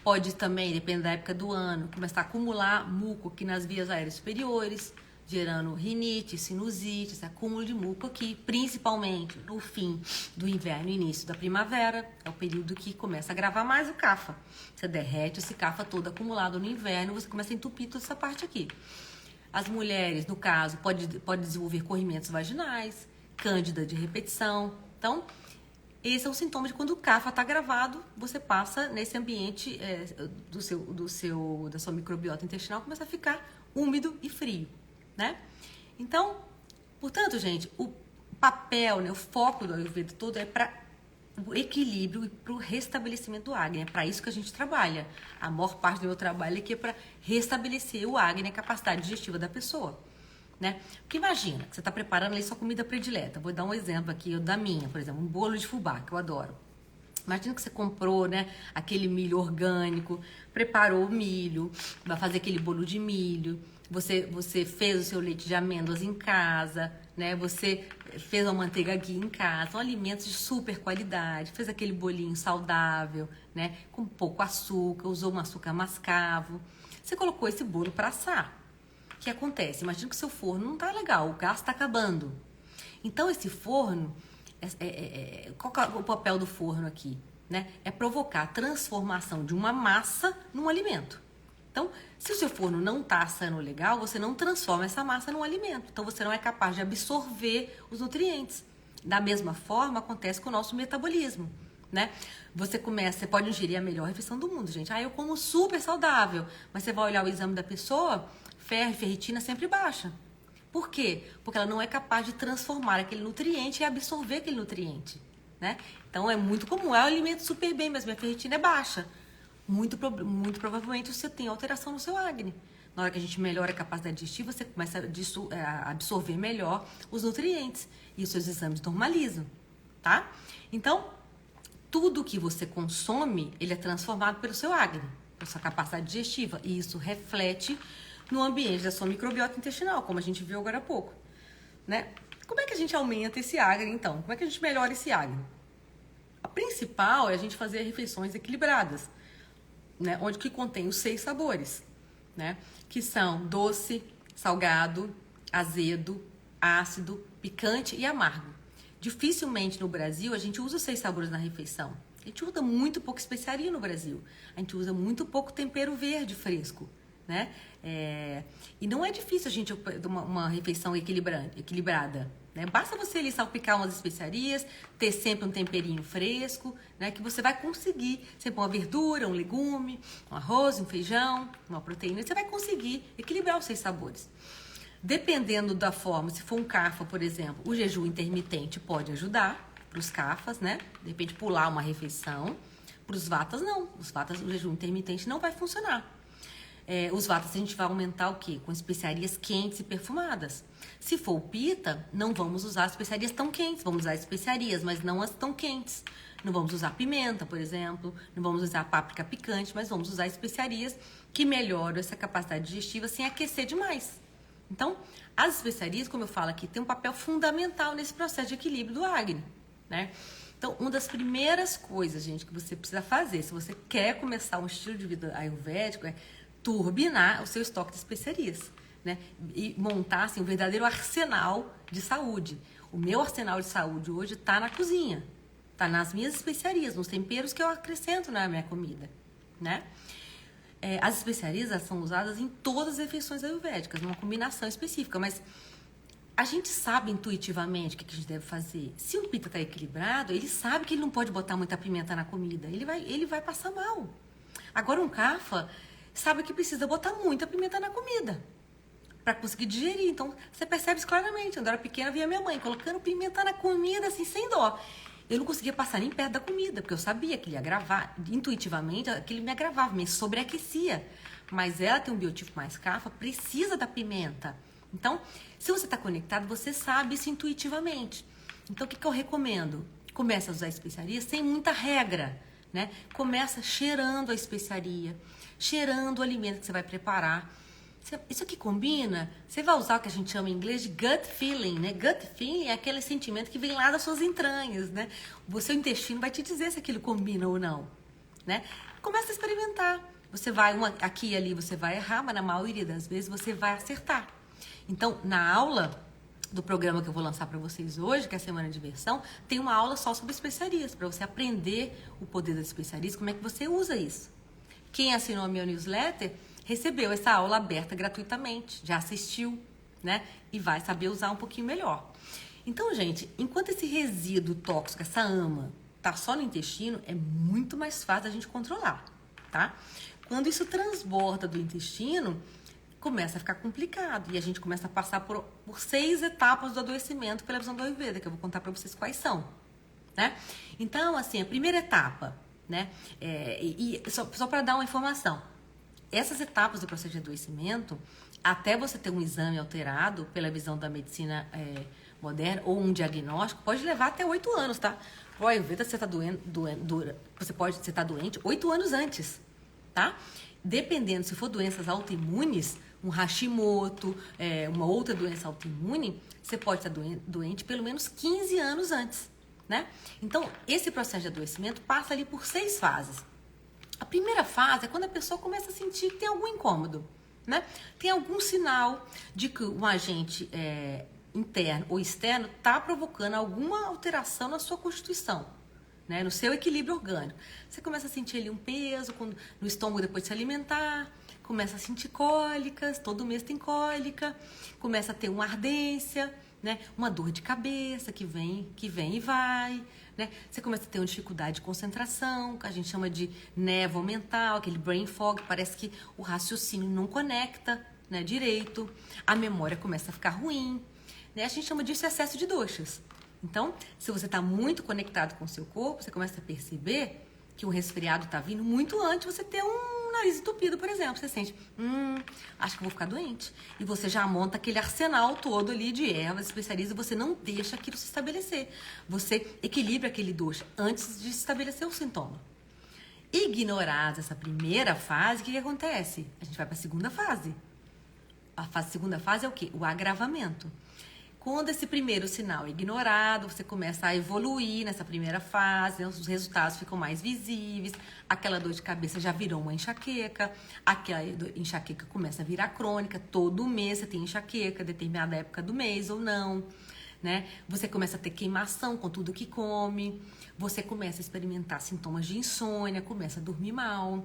pode também, dependendo da época do ano, começar a acumular muco aqui nas vias aéreas superiores, gerando rinite, sinusite, esse acúmulo de muco aqui, principalmente no fim do inverno e início da primavera, é o período que começa a agravar mais o kapha. Você derrete esse kapha todo acumulado no inverno, você começa a entupir toda essa parte aqui. As mulheres, no caso, pode desenvolver corrimentos vaginais, cândida de repetição. Então, esse é o sintoma de quando o kapha está agravado, você passa nesse ambiente da sua microbiota intestinal, começa a ficar úmido e frio. né? Então, portanto, gente, o papel, né, o foco do Ayurveda todo é para o equilíbrio e para o restabelecimento do Agni. É para isso que a gente trabalha. A maior parte do meu trabalho aqui é para restabelecer o Agni, a capacidade digestiva da pessoa, né? Porque imagina que você está preparando ali sua comida predileta. Vou dar um exemplo aqui da minha, por exemplo, um bolo de fubá, que eu adoro. Imagina que você comprou, né, aquele milho orgânico, preparou o milho, vai fazer aquele bolo de milho, você fez o seu leite de amêndoas em casa, né? Você fez uma manteiga ghee em casa, são alimentos de super qualidade, fez aquele bolinho saudável, né, com pouco açúcar, usou um açúcar mascavo. Você colocou esse bolo para assar. O que acontece? Imagina que o seu forno não tá legal, o gás está acabando. Então esse forno, qual que é o papel do forno aqui? Né? É provocar a transformação de uma massa num alimento. Então, se o seu forno não está assando legal, você não transforma essa massa num alimento. Então, você não é capaz de absorver os nutrientes. Da mesma forma, acontece com o nosso metabolismo, né? Você pode ingerir a melhor refeição do mundo, gente. Eu como super saudável. Mas você vai olhar o exame da pessoa, ferro e ferritina sempre baixa. Por quê? Porque ela não é capaz de transformar aquele nutriente e absorver aquele nutriente, né? Então, é muito comum. Eu alimento super bem, mas minha ferritina é baixa. Muito provavelmente você tem alteração no seu Agni. Na hora que a gente melhora a capacidade digestiva, você começa a absorver melhor os nutrientes. E os seus exames normalizam, tá? Então, tudo que você consome, ele é transformado pelo seu Agni, pela sua capacidade digestiva. E isso reflete no ambiente da sua microbiota intestinal, como a gente viu agora há pouco, né? Como é que a gente aumenta esse Agni, então? Como é que a gente melhora esse Agni? A principal é a gente fazer refeições equilibradas, né? Onde que contém os 6 sabores, né? Que são doce, salgado, azedo, ácido, picante e amargo. Dificilmente no Brasil a gente usa os 6 sabores na refeição. A gente usa muito pouco especiaria no Brasil. A gente usa muito pouco tempero verde fresco, né? E não é difícil a gente uma refeição equilibrada, né? Basta você ali salpicar umas especiarias, ter sempre um temperinho fresco, né? Que você vai conseguir sempre uma verdura, um legume, um arroz, um feijão, uma proteína. Você vai conseguir equilibrar os 6 sabores. Dependendo da forma, se for um Kapha, por exemplo, o jejum intermitente pode ajudar para os Kaphas, né? De repente pular uma refeição. Para os Vatas, não. Os Vatas, o jejum intermitente não vai funcionar. Os Vatas a gente vai aumentar o quê? Com especiarias quentes e perfumadas. Se for o Pitta, não vamos usar especiarias tão quentes. Vamos usar especiarias, mas não as tão quentes. Não vamos usar pimenta, por exemplo. Não vamos usar páprica picante, mas vamos usar especiarias que melhoram essa capacidade digestiva sem aquecer demais. Então, as especiarias, como eu falo aqui, tem um papel fundamental nesse processo de equilíbrio do Agni, né? Então, uma das primeiras coisas, gente, que você precisa fazer, se você quer começar um estilo de vida ayurvédico, é turbinar o seu estoque de especiarias, né? E montar, assim, um verdadeiro arsenal de saúde. O meu arsenal de saúde hoje está na cozinha, está nas minhas especiarias, nos temperos que eu acrescento na minha comida, né? As especiarias são usadas em todas as refeições ayurvédicas, numa combinação específica, mas a gente sabe intuitivamente o que a gente deve fazer. Se o Pitta está equilibrado, ele sabe que ele não pode botar muita pimenta na comida, ele vai passar mal. Agora um Kapha sabe que precisa botar muita pimenta na comida para conseguir digerir. Então, você percebe isso claramente. Quando eu era pequena, via minha mãe colocando pimenta na comida, assim, sem dó. Eu não conseguia passar nem perto da comida, porque eu sabia que ele ia agravar, intuitivamente, que ele me agravava, me sobreaquecia. Mas ela tem um biotipo mais Kapha, precisa da pimenta. Então, se você está conectado, você sabe isso intuitivamente. Então, o que eu recomendo? Começa a usar especiarias sem muita regra, né? Começa cheirando a especiaria, cheirando o alimento que você vai preparar. Isso aqui combina? Você vai usar o que a gente chama em inglês de gut feeling, né? Gut feeling é aquele sentimento que vem lá das suas entranhas, né? O seu intestino vai te dizer se aquilo combina ou não, né? Começa a experimentar. Você vai, aqui e ali você vai errar, mas na maioria das vezes você vai acertar. Então, na aula do programa que eu vou lançar para vocês hoje, que é a Semana de Imersão, tem uma aula só sobre especiarias, para você aprender o poder das especiarias, como é que você usa isso. Quem assinou a minha newsletter recebeu essa aula aberta gratuitamente, já assistiu, né? E vai saber usar um pouquinho melhor. Então, gente, enquanto esse resíduo tóxico, essa ama, tá só no intestino, é muito mais fácil a gente controlar, tá? Quando isso transborda do intestino, começa a ficar complicado. E a gente começa a passar por 6 etapas do adoecimento pela visão do Ayurveda, que eu vou contar para vocês quais são, né? Então, assim, a primeira etapa, né? Só para dar uma informação, essas etapas do processo de adoecimento, até você ter um exame alterado pela visão da medicina moderna ou um diagnóstico, pode levar até 8 anos, tá? O Ayurveda, você está doente 8 anos antes, tá? Dependendo, se for doenças autoimunes, um Hashimoto, uma outra doença autoimune, você pode estar doente pelo menos 15 anos antes, né? Então, esse processo de adoecimento passa ali por 6 fases. A primeira fase é quando a pessoa começa a sentir que tem algum incômodo, né? Tem algum sinal de que um agente interno ou externo está provocando alguma alteração na sua constituição, né? No seu equilíbrio orgânico. Você começa a sentir ali um peso no estômago depois de se alimentar, começa a sentir cólicas, todo mês tem cólica, começa a ter uma ardência, né? Uma dor de cabeça que vem e vai, né? Você começa a ter uma dificuldade de concentração, que a gente chama de névoa mental, aquele brain fog, parece que o raciocínio não conecta, né, direito, a memória começa a ficar ruim, né? A gente chama disso excesso de doshas. Então, se você está muito conectado com o seu corpo, você começa a perceber que o resfriado está vindo muito antes de você ter um nariz entupido, por exemplo. Você sente, acho que eu vou ficar doente. E você já monta aquele arsenal todo ali de ervas, especiarias, e você não deixa aquilo se estabelecer. Você equilibra aquele dosha antes de se estabelecer o sintoma. Ignorada essa primeira fase, o que acontece? A gente vai para a segunda fase. A segunda fase é o quê? O agravamento. Quando esse primeiro sinal é ignorado, você começa a evoluir nessa primeira fase, os resultados ficam mais visíveis, aquela dor de cabeça já virou uma enxaqueca, aquela enxaqueca começa a virar crônica, todo mês você tem enxaqueca, determinada época do mês ou não, né? Você começa a ter queimação com tudo que come, você começa a experimentar sintomas de insônia, começa a dormir mal,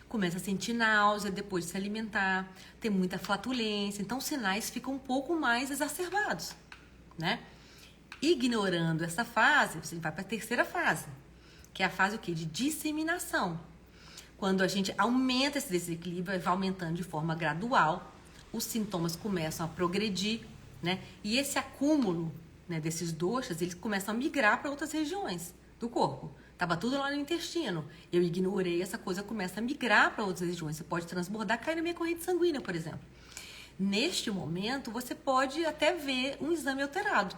começa a sentir náusea depois de se alimentar, tem muita flatulência, então os sinais ficam um pouco mais exacerbados, né? Ignorando essa fase, você vai para a terceira fase, que é a fase o quê? De disseminação. Quando a gente aumenta esse desequilíbrio, vai aumentando de forma gradual, os sintomas começam a progredir, né? E esse acúmulo, né, desses doshas, eles começam a migrar para outras regiões do corpo. Tava tudo lá no intestino. Eu ignorei, essa coisa começa a migrar para outras regiões. Você pode transbordar, cair na minha corrente sanguínea, por exemplo. Neste momento, você pode até ver um exame alterado.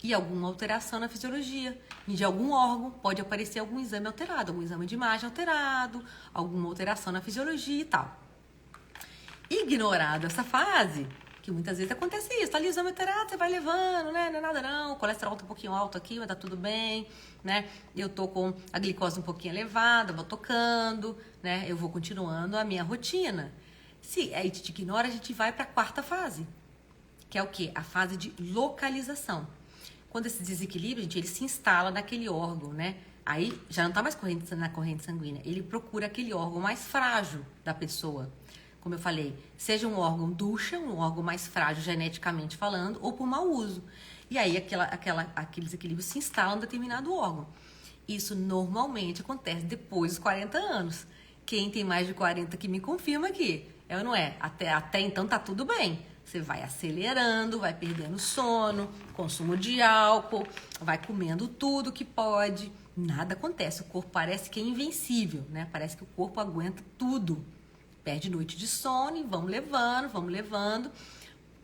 E alguma alteração na fisiologia. E de algum órgão pode aparecer algum exame alterado, algum exame de imagem alterado, alguma alteração na fisiologia e tal. Ignorado essa fase, que muitas vezes acontece isso, tá ali o exame alterado, você vai levando, né? Não é nada não, o colesterol tá um pouquinho alto aqui, mas tá tudo bem, né? Eu tô com a glicose um pouquinho elevada, vou tocando, né? Eu vou continuando a minha rotina. Se a gente ignora, a gente vai para a quarta fase, que é o quê? A fase de localização. Quando esse desequilíbrio, gente, ele se instala naquele órgão, né? Aí já não tá mais na corrente sanguínea, ele procura aquele órgão mais frágil da pessoa. Como eu falei, seja um órgão ducha, um órgão mais frágil geneticamente falando, ou por mau uso. E aí aqueles equilíbrios se instalam em determinado órgão. Isso normalmente acontece depois dos 40 anos. Quem tem mais de 40 que me confirma aqui. É ou não é? Até então tá tudo bem. Você vai acelerando, vai perdendo sono, consumo de álcool, vai comendo tudo que pode. Nada acontece. O corpo parece que é invencível, né? Parece que o corpo aguenta tudo. Perde noite de sono e vamos levando.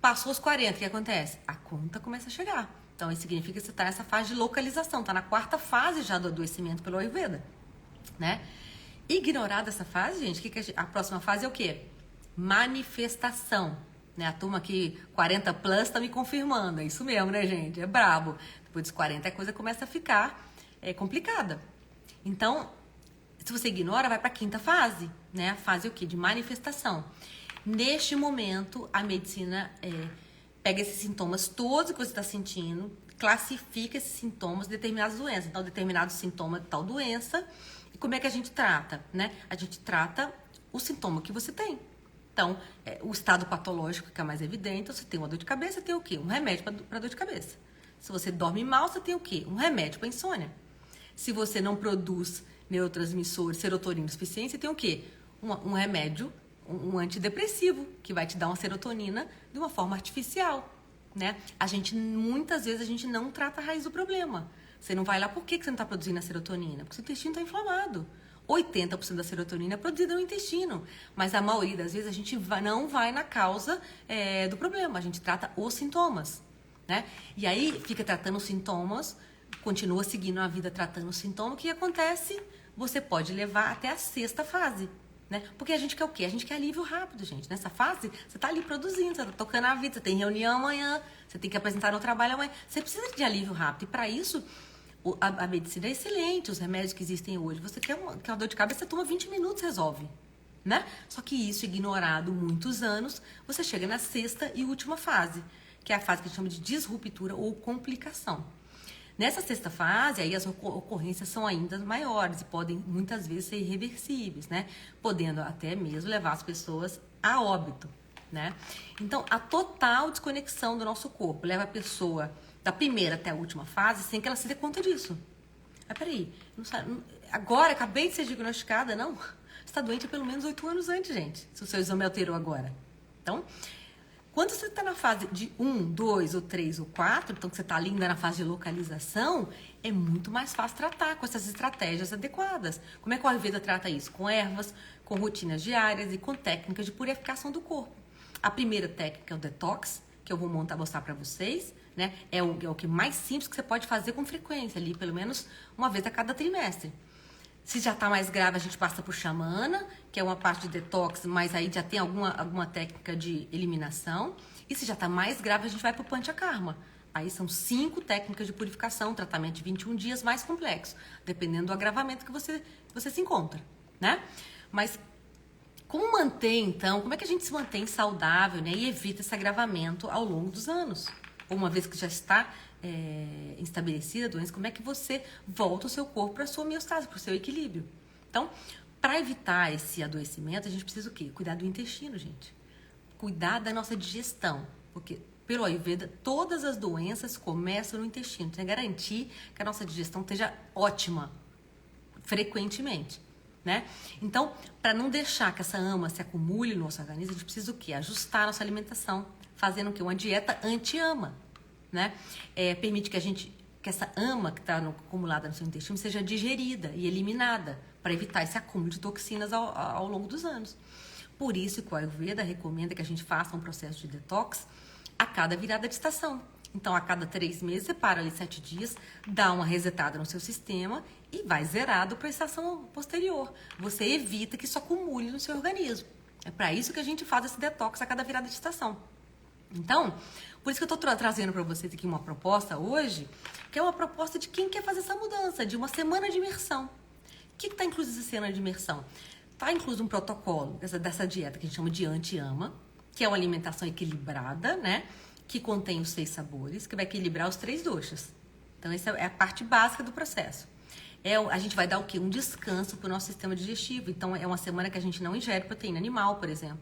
Passou os 40, o que acontece? A conta começa a chegar. Então, isso significa que você está nessa fase de localização, está na quarta fase já do adoecimento pelo Ayurveda, né? Ignorada essa fase, gente, a próxima fase é o quê? Manifestação, né? A turma aqui, 40 plus, está me confirmando, é isso mesmo, né, gente? É brabo. Depois dos 40, a coisa começa a ficar complicada. Então, se você ignora, vai para a quinta fase, né? A fase o quê? De manifestação. Neste momento, a medicina pega esses sintomas todos que você está sentindo, classifica esses sintomas de determinadas doenças. Então, determinado sintoma de tal doença. E como é que a gente trata, né? A gente trata o sintoma que você tem. Então, o estado patológico que é mais evidente, você tem uma dor de cabeça, você tem o quê? Um remédio para dor de cabeça. Se você dorme mal, você tem o quê? Um remédio para insônia. Se você não produz neurotransmissores, serotonina suficiente, você tem o quê? Um remédio, um antidepressivo, que vai te dar uma serotonina de uma forma artificial, né? Muitas vezes a gente não trata a raiz do problema. Você não vai lá, por que você não está produzindo a serotonina? Porque o seu intestino está inflamado. 80% da serotonina é produzida no intestino, mas a maioria das vezes a gente não vai na causa do problema, a gente trata os sintomas, né? E aí fica tratando os sintomas, continua seguindo a vida tratando os sintomas, o que acontece? Você pode levar até a 6ª fase, né? Porque a gente quer o quê? A gente quer alívio rápido, gente. Nessa fase, você está ali produzindo, você está tocando a vida, você tem reunião amanhã, você tem que apresentar no trabalho amanhã, você precisa de alívio rápido, e para isso a medicina é excelente, os remédios que existem hoje. Você quer uma dor de cabeça, você toma 20 minutos, resolve, né? Só que isso, ignorado muitos anos, você chega na 6ª e última fase, que é a fase que a gente chama de disruptura ou complicação. Nessa 6ª fase, aí as ocorrências são ainda maiores e podem muitas vezes ser irreversíveis, né? Podendo até mesmo levar as pessoas a óbito, né? Então, a total desconexão do nosso corpo leva a pessoa da primeira até a última fase sem que ela se dê conta disso. Mas peraí, agora acabei de ser diagnosticada, não? Você está doente há pelo menos 8 anos antes, gente, se o seu exame alterou agora. Então, quando você está na fase de 1, 2, ou 3, ou 4, então que você está ali ainda na fase de localização, é muito mais fácil tratar com essas estratégias adequadas. Como é que o Ayurveda trata isso? Com ervas, com rotinas diárias e com técnicas de purificação do corpo. A primeira técnica é o detox, que eu vou mostrar para vocês, né? É o que mais simples que você pode fazer com frequência, ali pelo menos uma vez a cada trimestre. Se já está mais grave, a gente passa por xamana, que é uma parte de detox, mas aí já tem alguma técnica de eliminação. E se já está mais grave, a gente vai para o panchakarma. Aí são 5 técnicas de purificação, tratamento de 21 dias mais complexo, dependendo do agravamento que você se encontra, né? Mas como manter, então, como é que a gente se mantém saudável, né, e evita esse agravamento ao longo dos anos? Ou uma vez que já está estabelecida a doença, como é que você volta o seu corpo para a sua homeostase, para o seu equilíbrio? Então, para evitar esse adoecimento, a gente precisa o quê? Cuidar do intestino, gente. Cuidar da nossa digestão. Porque, pelo Ayurveda, todas as doenças começam no intestino. Então, é garantir que a nossa digestão esteja ótima, frequentemente, né? Então, para não deixar que essa ama se acumule no nosso organismo, a gente precisa o quê? Ajustar a nossa alimentação, fazendo o quê? Uma dieta anti-ama, né? Permite que essa ama que está acumulada no seu intestino seja digerida e eliminada, para evitar esse acúmulo de toxinas ao longo dos anos. Por isso que o Ayurveda recomenda que a gente faça um processo de detox a cada virada de estação. Então, a cada 3 meses, você para ali 7 dias, dá uma resetada no seu sistema e vai zerado para a estação posterior. Você evita que isso acumule no seu organismo. É para isso que a gente faz esse detox a cada virada de estação. Então, por isso que eu estou trazendo para vocês aqui uma proposta hoje, que é uma proposta de quem quer fazer essa mudança, de uma semana de imersão. O que está incluso essa semana de imersão? Está incluso um protocolo dessa dieta que a gente chama de anti-ama, que é uma alimentação equilibrada, né? Que contém os 6 sabores, que vai equilibrar os 3 doshas. Então, essa é a parte básica do processo. A gente vai dar o quê? Um descanso para o nosso sistema digestivo. Então, é uma semana que a gente não ingere proteína animal, por exemplo.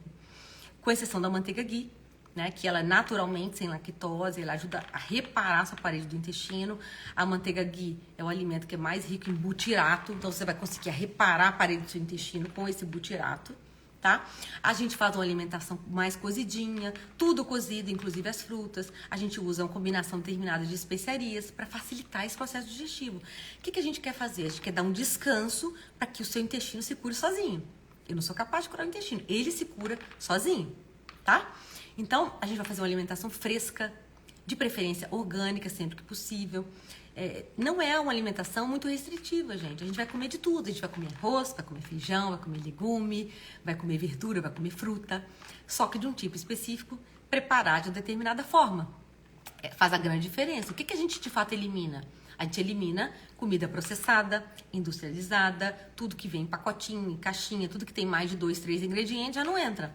Com exceção da manteiga ghee, né? Que ela naturalmente, sem lactose, ela ajuda a reparar a sua parede do intestino. A manteiga ghee é o alimento que é mais rico em butirato. Então, você vai conseguir reparar a parede do seu intestino com esse butirato. Tá? A gente faz uma alimentação mais cozidinha, tudo cozido, inclusive as frutas. A gente usa uma combinação determinada de especiarias para facilitar esse processo digestivo. O que a gente quer fazer? A gente quer dar um descanso para que o seu intestino se cure sozinho. Eu não sou capaz de curar o intestino, ele se cura sozinho, tá? Então, a gente vai fazer uma alimentação fresca, de preferência orgânica, sempre que possível. Não é uma alimentação muito restritiva, gente. A gente vai comer de tudo. A gente vai comer arroz, vai comer feijão, vai comer legume, vai comer verdura, vai comer fruta. Só que de um tipo específico, preparado de determinada forma. Faz a grande diferença. O que a gente de fato elimina? A gente elimina comida processada, industrializada, tudo que vem em pacotinho, em caixinha, tudo que tem mais de 2, 3 ingredientes já não entra.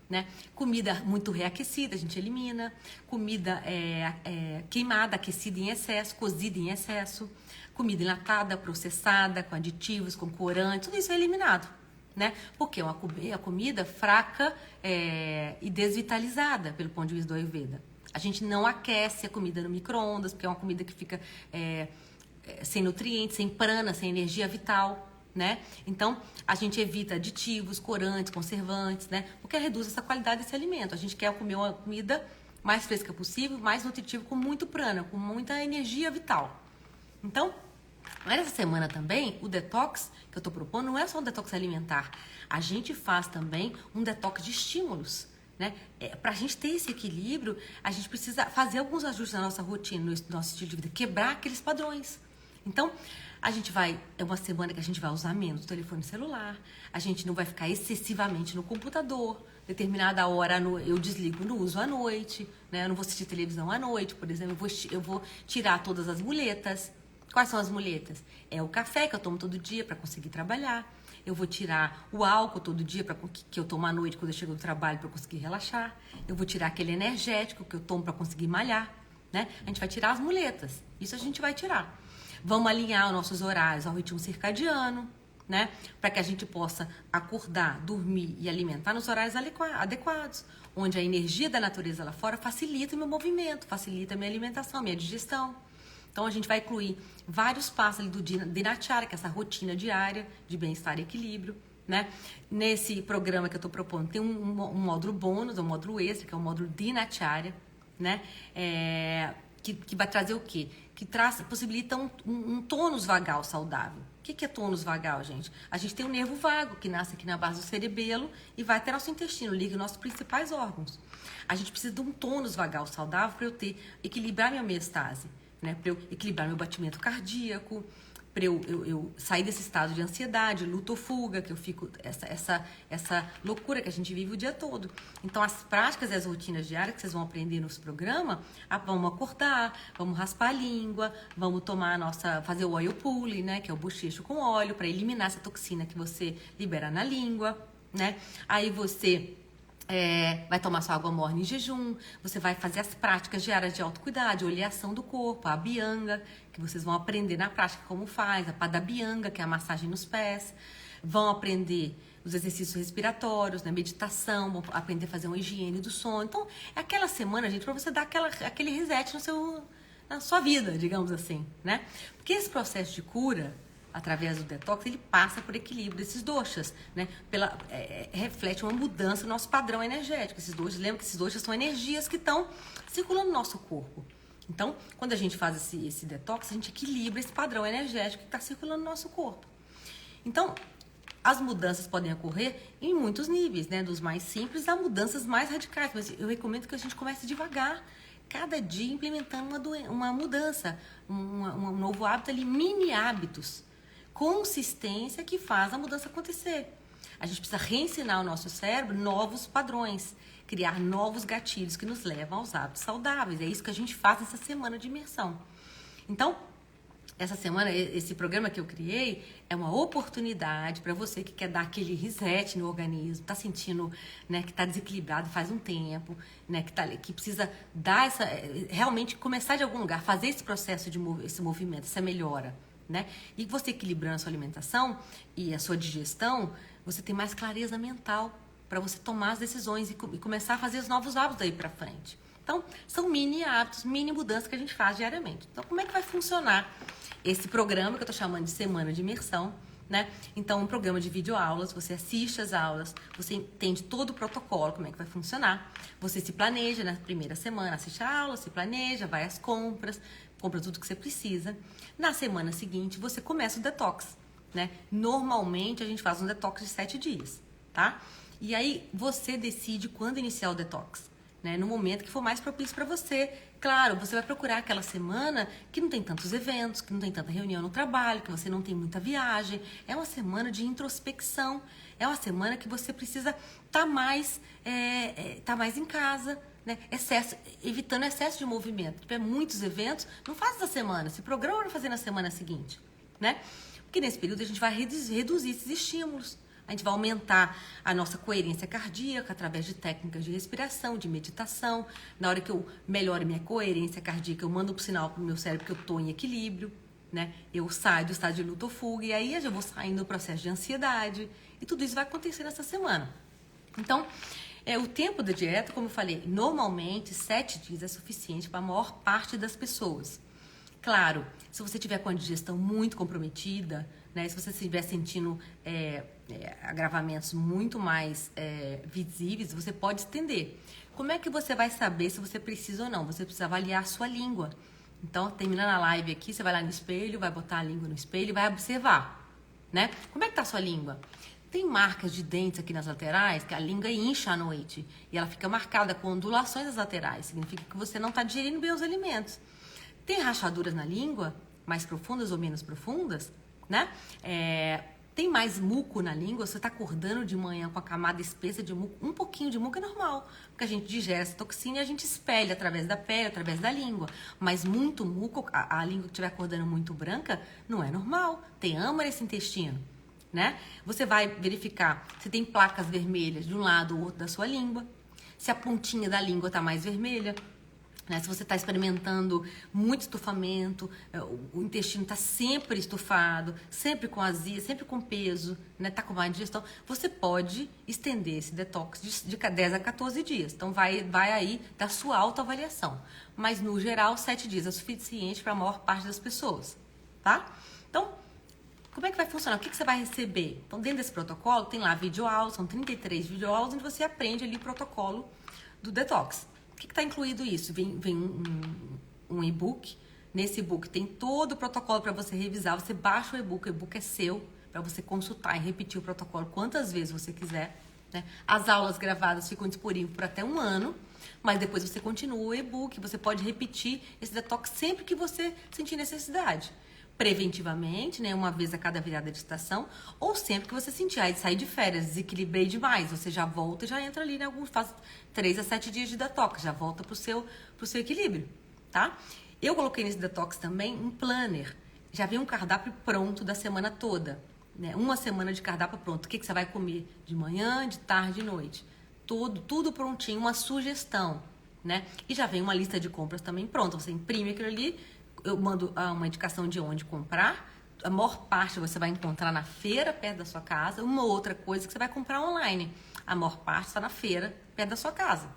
Né? Comida muito reaquecida, a gente elimina. Comida queimada, aquecida em excesso, cozida em excesso. Comida enlatada, processada, com aditivos, com corante, tudo isso é eliminado. Né? Porque é uma comida fraca e desvitalizada, pelo ponto de vista do Ayurveda. A gente não aquece a comida no micro-ondas, porque é uma comida que fica sem nutrientes, sem prana, sem energia vital. né? Então, a gente evita aditivos, corantes, conservantes, né? Porque reduz essa qualidade desse alimento. A gente quer comer uma comida mais fresca possível, mais nutritiva, com muito prana, com muita energia vital. Então, nessa semana também, o detox que eu estou propondo não é só um detox alimentar. A gente faz também um detox de estímulos, né? Para a gente ter esse equilíbrio, a gente precisa fazer alguns ajustes na nossa rotina, no nosso estilo de vida, quebrar aqueles padrões. Então, é uma semana que a gente vai usar menos o telefone celular, a gente não vai ficar excessivamente no computador, determinada hora eu desligo, não uso à noite, né? Eu não vou assistir televisão à noite, por exemplo, eu vou tirar todas as muletas. Quais são as muletas? É o café que eu tomo todo dia para conseguir trabalhar. Eu vou tirar o álcool todo dia que eu tomo à noite quando eu chego do trabalho para conseguir relaxar. Eu vou tirar aquele energético que eu tomo para conseguir malhar, né? A gente vai tirar as muletas. Isso a gente vai tirar. Vamos alinhar os nossos horários ao ritmo circadiano, né? Para que a gente possa acordar, dormir e alimentar nos horários adequados, onde a energia da natureza lá fora facilita o meu movimento, facilita a minha alimentação, minha digestão. Então, a gente vai incluir vários passos ali do Dinacharya, que é essa rotina diária de bem-estar e equilíbrio, né? Nesse programa que eu estou propondo, tem um módulo bônus, um módulo extra, que é o módulo Dinacharya, né? Que vai trazer o quê? Possibilita um tônus vagal saudável. O que é tônus vagal, gente? A gente tem um nervo vago, que nasce aqui na base do cerebelo e vai até nosso intestino, liga os nossos principais órgãos. A gente precisa de um tônus vagal saudável para eu equilibrar minha homeostase, né? Para eu equilibrar meu batimento cardíaco, para eu sair desse estado de ansiedade, luta ou fuga, que eu fico essa loucura que a gente vive o dia todo. Então, as práticas e as rotinas diárias que vocês vão aprender nesse programa, vamos acordar, vamos raspar a língua, vamos fazer o oil pulling, né? Que é o bochecho com óleo, para eliminar essa toxina que você libera na língua, né? Aí você vai tomar sua água morna em jejum, você vai fazer as práticas diárias de autocuidado, de oleação do corpo, a Abhyanga, que vocês vão aprender na prática como faz, a Padabhyanga, que é a massagem nos pés, vão aprender os exercícios respiratórios, né, meditação, vão aprender a fazer uma higiene do sono. Então, é aquela semana, gente, para você dar aquele reset na sua vida, digamos assim, né? Porque esse processo de cura, através do detox, ele passa por equilíbrio desses doshas, né? Reflete uma mudança no nosso padrão energético. Lembra que esses doshas são energias que estão circulando no nosso corpo. Então, quando a gente faz esse detox, a gente equilibra esse padrão energético que está circulando no nosso corpo. Então, as mudanças podem ocorrer em muitos níveis, né? Dos mais simples a mudanças mais radicais. Mas eu recomendo que a gente comece devagar, cada dia implementando uma mudança, um novo hábito ali, mini hábitos. Consistência que faz a mudança acontecer. A gente precisa reensinar o nosso cérebro novos padrões, criar novos gatilhos que nos levam aos hábitos saudáveis. É isso que a gente faz nessa semana de imersão. Então, essa semana, esse programa que eu criei é uma oportunidade para você que quer dar aquele reset no organismo, está sentindo, né, que está desequilibrado faz um tempo, né, que precisa dar realmente começar de algum lugar, fazer esse processo esse movimento, essa melhora. Né? E você equilibrando a sua alimentação e a sua digestão, você tem mais clareza mental para você tomar as decisões e começar a fazer os novos hábitos daí para frente. Então, são mini hábitos, mini mudanças que a gente faz diariamente. Então, como é que vai funcionar esse programa que eu estou chamando de Semana de Imersão? Né? Então, um programa de videoaulas, você assiste as aulas, você entende todo o protocolo, como é que vai funcionar. Você se planeja na primeira semana, assiste a aula, se planeja, vai às compras, compra tudo que você precisa. Na semana seguinte, você começa o detox, né? Normalmente, a gente faz um detox de 7 dias, tá? E aí, você decide quando iniciar o detox, né? No momento que for mais propício para você. Claro, você vai procurar aquela semana que não tem tantos eventos, que não tem tanta reunião no trabalho, que você não tem muita viagem. É uma semana de introspecção. É uma semana que você precisa estar mais em casa, né? Evitando excesso de movimento. Se tiver muitos eventos, não faz essa semana, se programa para fazer na semana seguinte, né? Porque nesse período a gente vai reduzir esses estímulos. A gente vai aumentar a nossa coerência cardíaca através de técnicas de respiração, de meditação. Na hora que eu melhoro minha coerência cardíaca, eu mando um sinal para o meu cérebro que eu estou em equilíbrio, né? Eu saio do estado de luta ou fuga e aí eu já vou saindo do processo de ansiedade. E tudo isso vai acontecer nessa semana. Então, o tempo da dieta, como eu falei, normalmente 7 dias é suficiente para a maior parte das pessoas. Claro, se você tiver com a digestão muito comprometida, né? Se você estiver sentindo agravamentos muito mais visíveis, você pode estender. Como é que você vai saber se você precisa ou não? Você precisa avaliar a sua língua. Então, terminando a live aqui, você vai lá no espelho, vai botar a língua no espelho e vai observar, né? Como é que tá a sua língua? Tem marcas de dentes aqui nas laterais, que a língua incha à noite. E ela fica marcada com ondulações nas laterais. Significa que você não está digerindo bem os alimentos. Tem rachaduras na língua, mais profundas ou menos profundas, né? Tem mais muco na língua, você está acordando de manhã com a camada espessa de muco. Um pouquinho de muco é normal, porque a gente digere essa toxina e a gente espelha através da pele, através da língua. Mas muito muco, a língua que estiver acordando muito branca, não é normal. Tem âmara esse intestino, né? Você vai verificar se tem placas vermelhas de um lado ou outro da sua língua, se a pontinha da língua está mais vermelha, né? Se você está experimentando muito estufamento, o intestino está sempre estufado, sempre com azia, sempre com peso, né? Tá com má digestão, você pode estender esse detox de 10 a 14 dias. Então, vai aí da sua autoavaliação. Mas, no geral, 7 dias é suficiente para a maior parte das pessoas, tá? Então, como é que vai funcionar? O que você vai receber? Então, dentro desse protocolo, tem lá videoaulas, são 33 videoaulas, onde você aprende ali o protocolo do detox. O que está incluído isso? Vem um e-book. Nesse e-book tem todo o protocolo para você revisar. Você baixa o e-book é seu, para você consultar e repetir o protocolo quantas vezes você quiser, né? As aulas gravadas ficam disponíveis por até 1 ano, mas depois você continua o e-book. Você pode repetir esse detox sempre que você sentir necessidade. Preventivamente, né, uma vez a cada virada de estação, ou sempre que você sentir, aí sair de férias, desequilibrei demais, você já volta e já entra ali, né, faz 3 a 7 dias de detox, já volta pro seu equilíbrio, tá? Eu coloquei nesse detox também um planner, já vem um cardápio pronto da semana toda, né, 1 semana de cardápio pronto, o que você vai comer de manhã, de tarde, de noite, tudo prontinho, uma sugestão, né, e já vem uma lista de compras também pronta, você imprime aquilo ali, eu mando uma indicação de onde comprar. A maior parte você vai encontrar na feira, perto da sua casa. Uma outra coisa que você vai comprar online. A maior parte está na feira, perto da sua casa,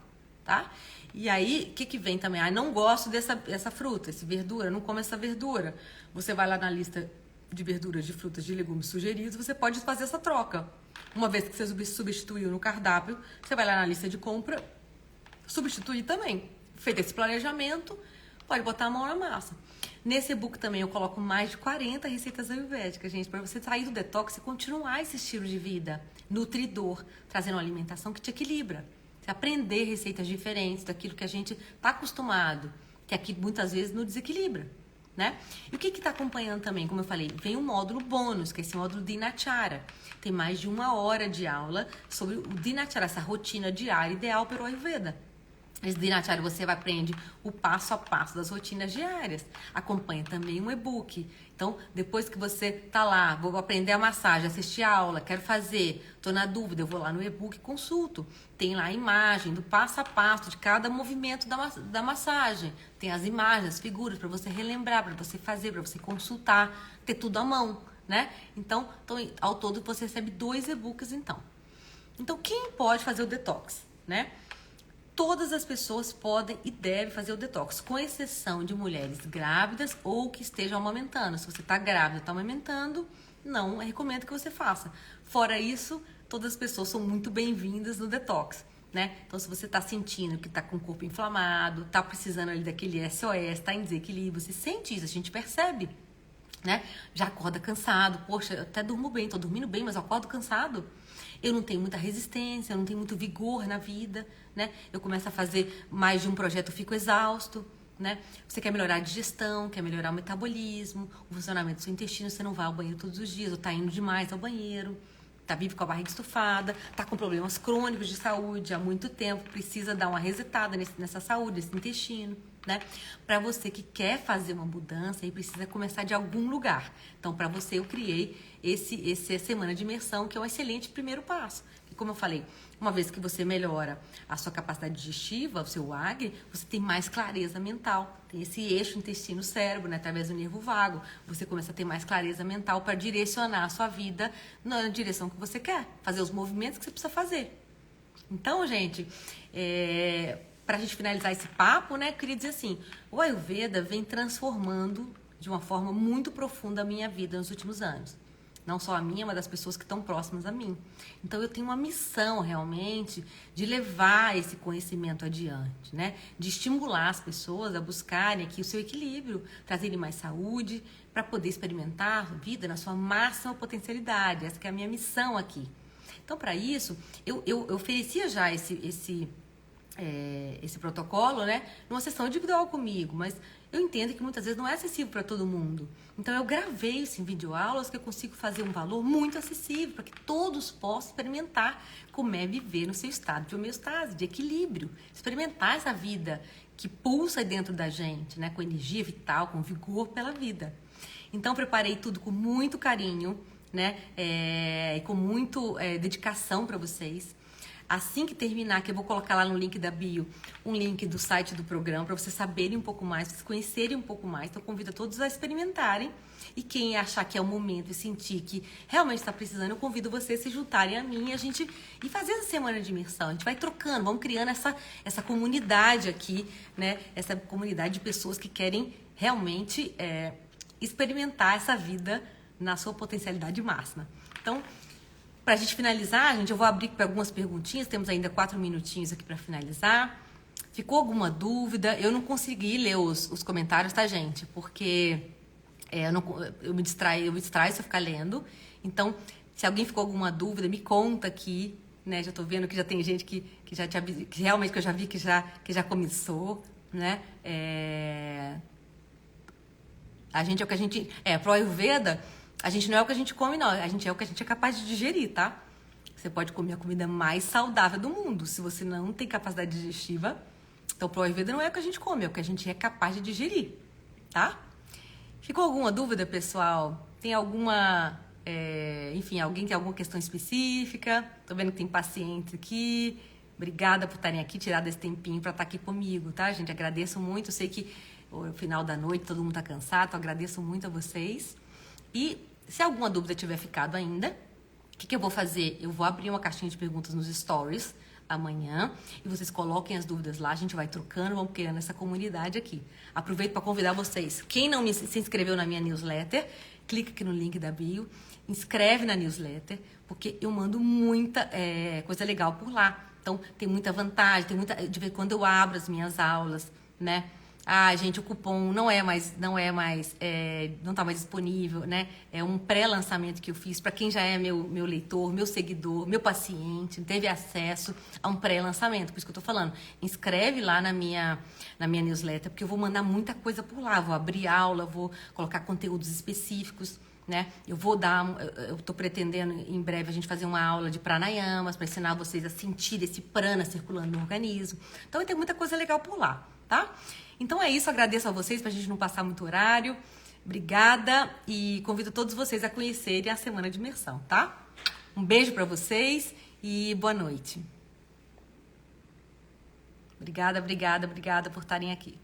tá? E aí, o que vem também? Não gosto dessa fruta, essa verdura, não como essa verdura. Você vai lá na lista de verduras, de frutas, de legumes sugeridos, você pode fazer essa troca. Uma vez que você substituiu no cardápio, você vai lá na lista de compra, substituir também. Feito esse planejamento, pode botar a mão na massa. Nesse e-book também eu coloco mais de 40 receitas ayurvédicas, gente, para você sair do detox e continuar esse estilo de vida nutridor, trazendo uma alimentação que te equilibra. Você aprender receitas diferentes daquilo que a gente está acostumado, que aqui muitas vezes nos desequilibra, né? E o que está acompanhando também, como eu falei, vem um módulo bônus, que é esse módulo Dinacharya. Tem mais de 1 hora de aula sobre o Dinacharya, essa rotina diária ideal para o Ayurveda. Esse Dinacharya você aprende o passo a passo das rotinas diárias. Acompanha também um e-book. Então, depois que você tá lá, vou aprender a massagem, assistir a aula, quero fazer, tô na dúvida, eu vou lá no e-book e consulto. Tem lá a imagem do passo a passo de cada movimento da massagem. Tem as imagens, as figuras para você relembrar, para você fazer, para você consultar, ter tudo à mão, né? Então, ao todo você recebe 2 e-books então. Então, quem pode fazer o detox, né? Todas as pessoas podem e devem fazer o detox, com exceção de mulheres grávidas ou que estejam amamentando. Se você está grávida e está amamentando, não recomendo que você faça. Fora isso, todas as pessoas são muito bem-vindas no detox, né? Então, se você está sentindo que está com o corpo inflamado, está precisando ali daquele SOS, está em desequilíbrio, você sente isso, a gente percebe, né? Já acorda cansado, poxa, eu até durmo bem, estou dormindo bem, mas eu acordo cansado. Eu não tenho muita resistência, eu não tenho muito vigor na vida, né? Eu começo a fazer mais de um projeto, eu fico exausto, né? Você quer melhorar a digestão, quer melhorar o metabolismo, o funcionamento do seu intestino, você não vai ao banheiro todos os dias, ou tá indo demais ao banheiro, tá vivo com a barriga estufada, tá com problemas crônicos de saúde há muito tempo, precisa dar uma resetada nessa saúde, nesse intestino, né? Para você que quer fazer uma mudança e precisa começar de algum lugar. Então, para você, eu criei essa semana de imersão, que é um excelente primeiro passo. E como eu falei, uma vez que você melhora a sua capacidade digestiva, o seu AGRI, você tem mais clareza mental. Tem esse eixo intestino-cérebro, né, através do nervo vago. Você começa a ter mais clareza mental para direcionar a sua vida na direção que você quer. Fazer os movimentos que você precisa fazer. Então, gente, para a gente finalizar esse papo, né, eu queria dizer assim, o Ayurveda vem transformando de uma forma muito profunda a minha vida nos últimos anos. Não só a minha, mas das pessoas que estão próximas a mim. Então eu tenho uma missão realmente de levar esse conhecimento adiante, né? De estimular as pessoas a buscarem aqui o seu equilíbrio, trazerem mais saúde, para poder experimentar a vida na sua máxima potencialidade. Essa que é a minha missão aqui. Então, para isso, eu oferecia já esse protocolo, né, numa sessão individual comigo, mas eu entendo que muitas vezes não é acessível para todo mundo. Então, eu gravei isso em videoaulas que eu consigo fazer um valor muito acessível para que todos possam experimentar como é viver no seu estado de homeostase, de equilíbrio, experimentar essa vida que pulsa dentro da gente, né, com energia vital, com vigor pela vida. Então, preparei tudo com muito carinho, né, e com muito dedicação para vocês. Assim que terminar, que eu vou colocar lá no link da bio, um link do site do programa, para vocês saberem um pouco mais, vocês conhecerem um pouco mais. Então, convido a todos a experimentarem. E quem achar que é o momento e sentir que realmente está precisando, eu convido vocês a se juntarem a mim e fazer essa semana de imersão. A gente vai trocando, vamos criando essa comunidade aqui, né? Essa comunidade de pessoas que querem realmente experimentar essa vida na sua potencialidade máxima. Então, para a gente finalizar, eu vou abrir para algumas perguntinhas. Temos ainda 4 minutinhos aqui para finalizar. Ficou alguma dúvida? Eu não consegui ler os comentários, tá, gente? Porque eu me distraio se eu ficar lendo. Então, se alguém ficou alguma dúvida, me conta aqui, né? Já tô vendo que já tem gente que já que realmente que eu já vi que já começou, né? A gente é o que a gente... pro Ayurveda, a gente não é o que a gente come, não. A gente é o que a gente é capaz de digerir, tá? Você pode comer a comida mais saudável do mundo. Se você não tem capacidade digestiva, então pro Ayurveda não é o que a gente come, é o que a gente é capaz de digerir, tá? Ficou alguma dúvida, pessoal? Tem alguma... enfim, alguém tem alguma questão específica? Tô vendo que tem pacientes aqui. Obrigada por estarem aqui, tirar desse tempinho para estar aqui comigo, tá, gente? Agradeço muito. Eu sei que no final da noite todo mundo tá cansado, então agradeço muito a vocês. E se alguma dúvida tiver ficado ainda, o que eu vou fazer? Eu vou abrir uma caixinha de perguntas nos stories amanhã e vocês coloquem as dúvidas lá, a gente vai trocando, vamos criando essa comunidade aqui. Aproveito para convidar vocês. Quem não se inscreveu na minha newsletter, clica aqui no link da bio, inscreve na newsletter, porque eu mando muita coisa legal por lá. Então, tem muita vantagem, de vez em quando eu abro as minhas aulas, né? Ah, gente, o cupom não tá mais disponível, né? É um pré-lançamento que eu fiz para quem já é meu leitor, meu seguidor, meu paciente, teve acesso a um pré-lançamento. Por isso que eu tô falando, inscreve lá na minha newsletter, porque eu vou mandar muita coisa por lá, vou abrir aula, vou colocar conteúdos específicos, né? Eu tô pretendendo em breve a gente fazer uma aula de pranayamas para ensinar vocês a sentir esse prana circulando no organismo. Então, tem muita coisa legal por lá, tá? Então é isso, agradeço a vocês pra gente não passar muito horário. Obrigada e convido todos vocês a conhecerem a semana de imersão, tá? Um beijo pra vocês e boa noite. Obrigada por estarem aqui.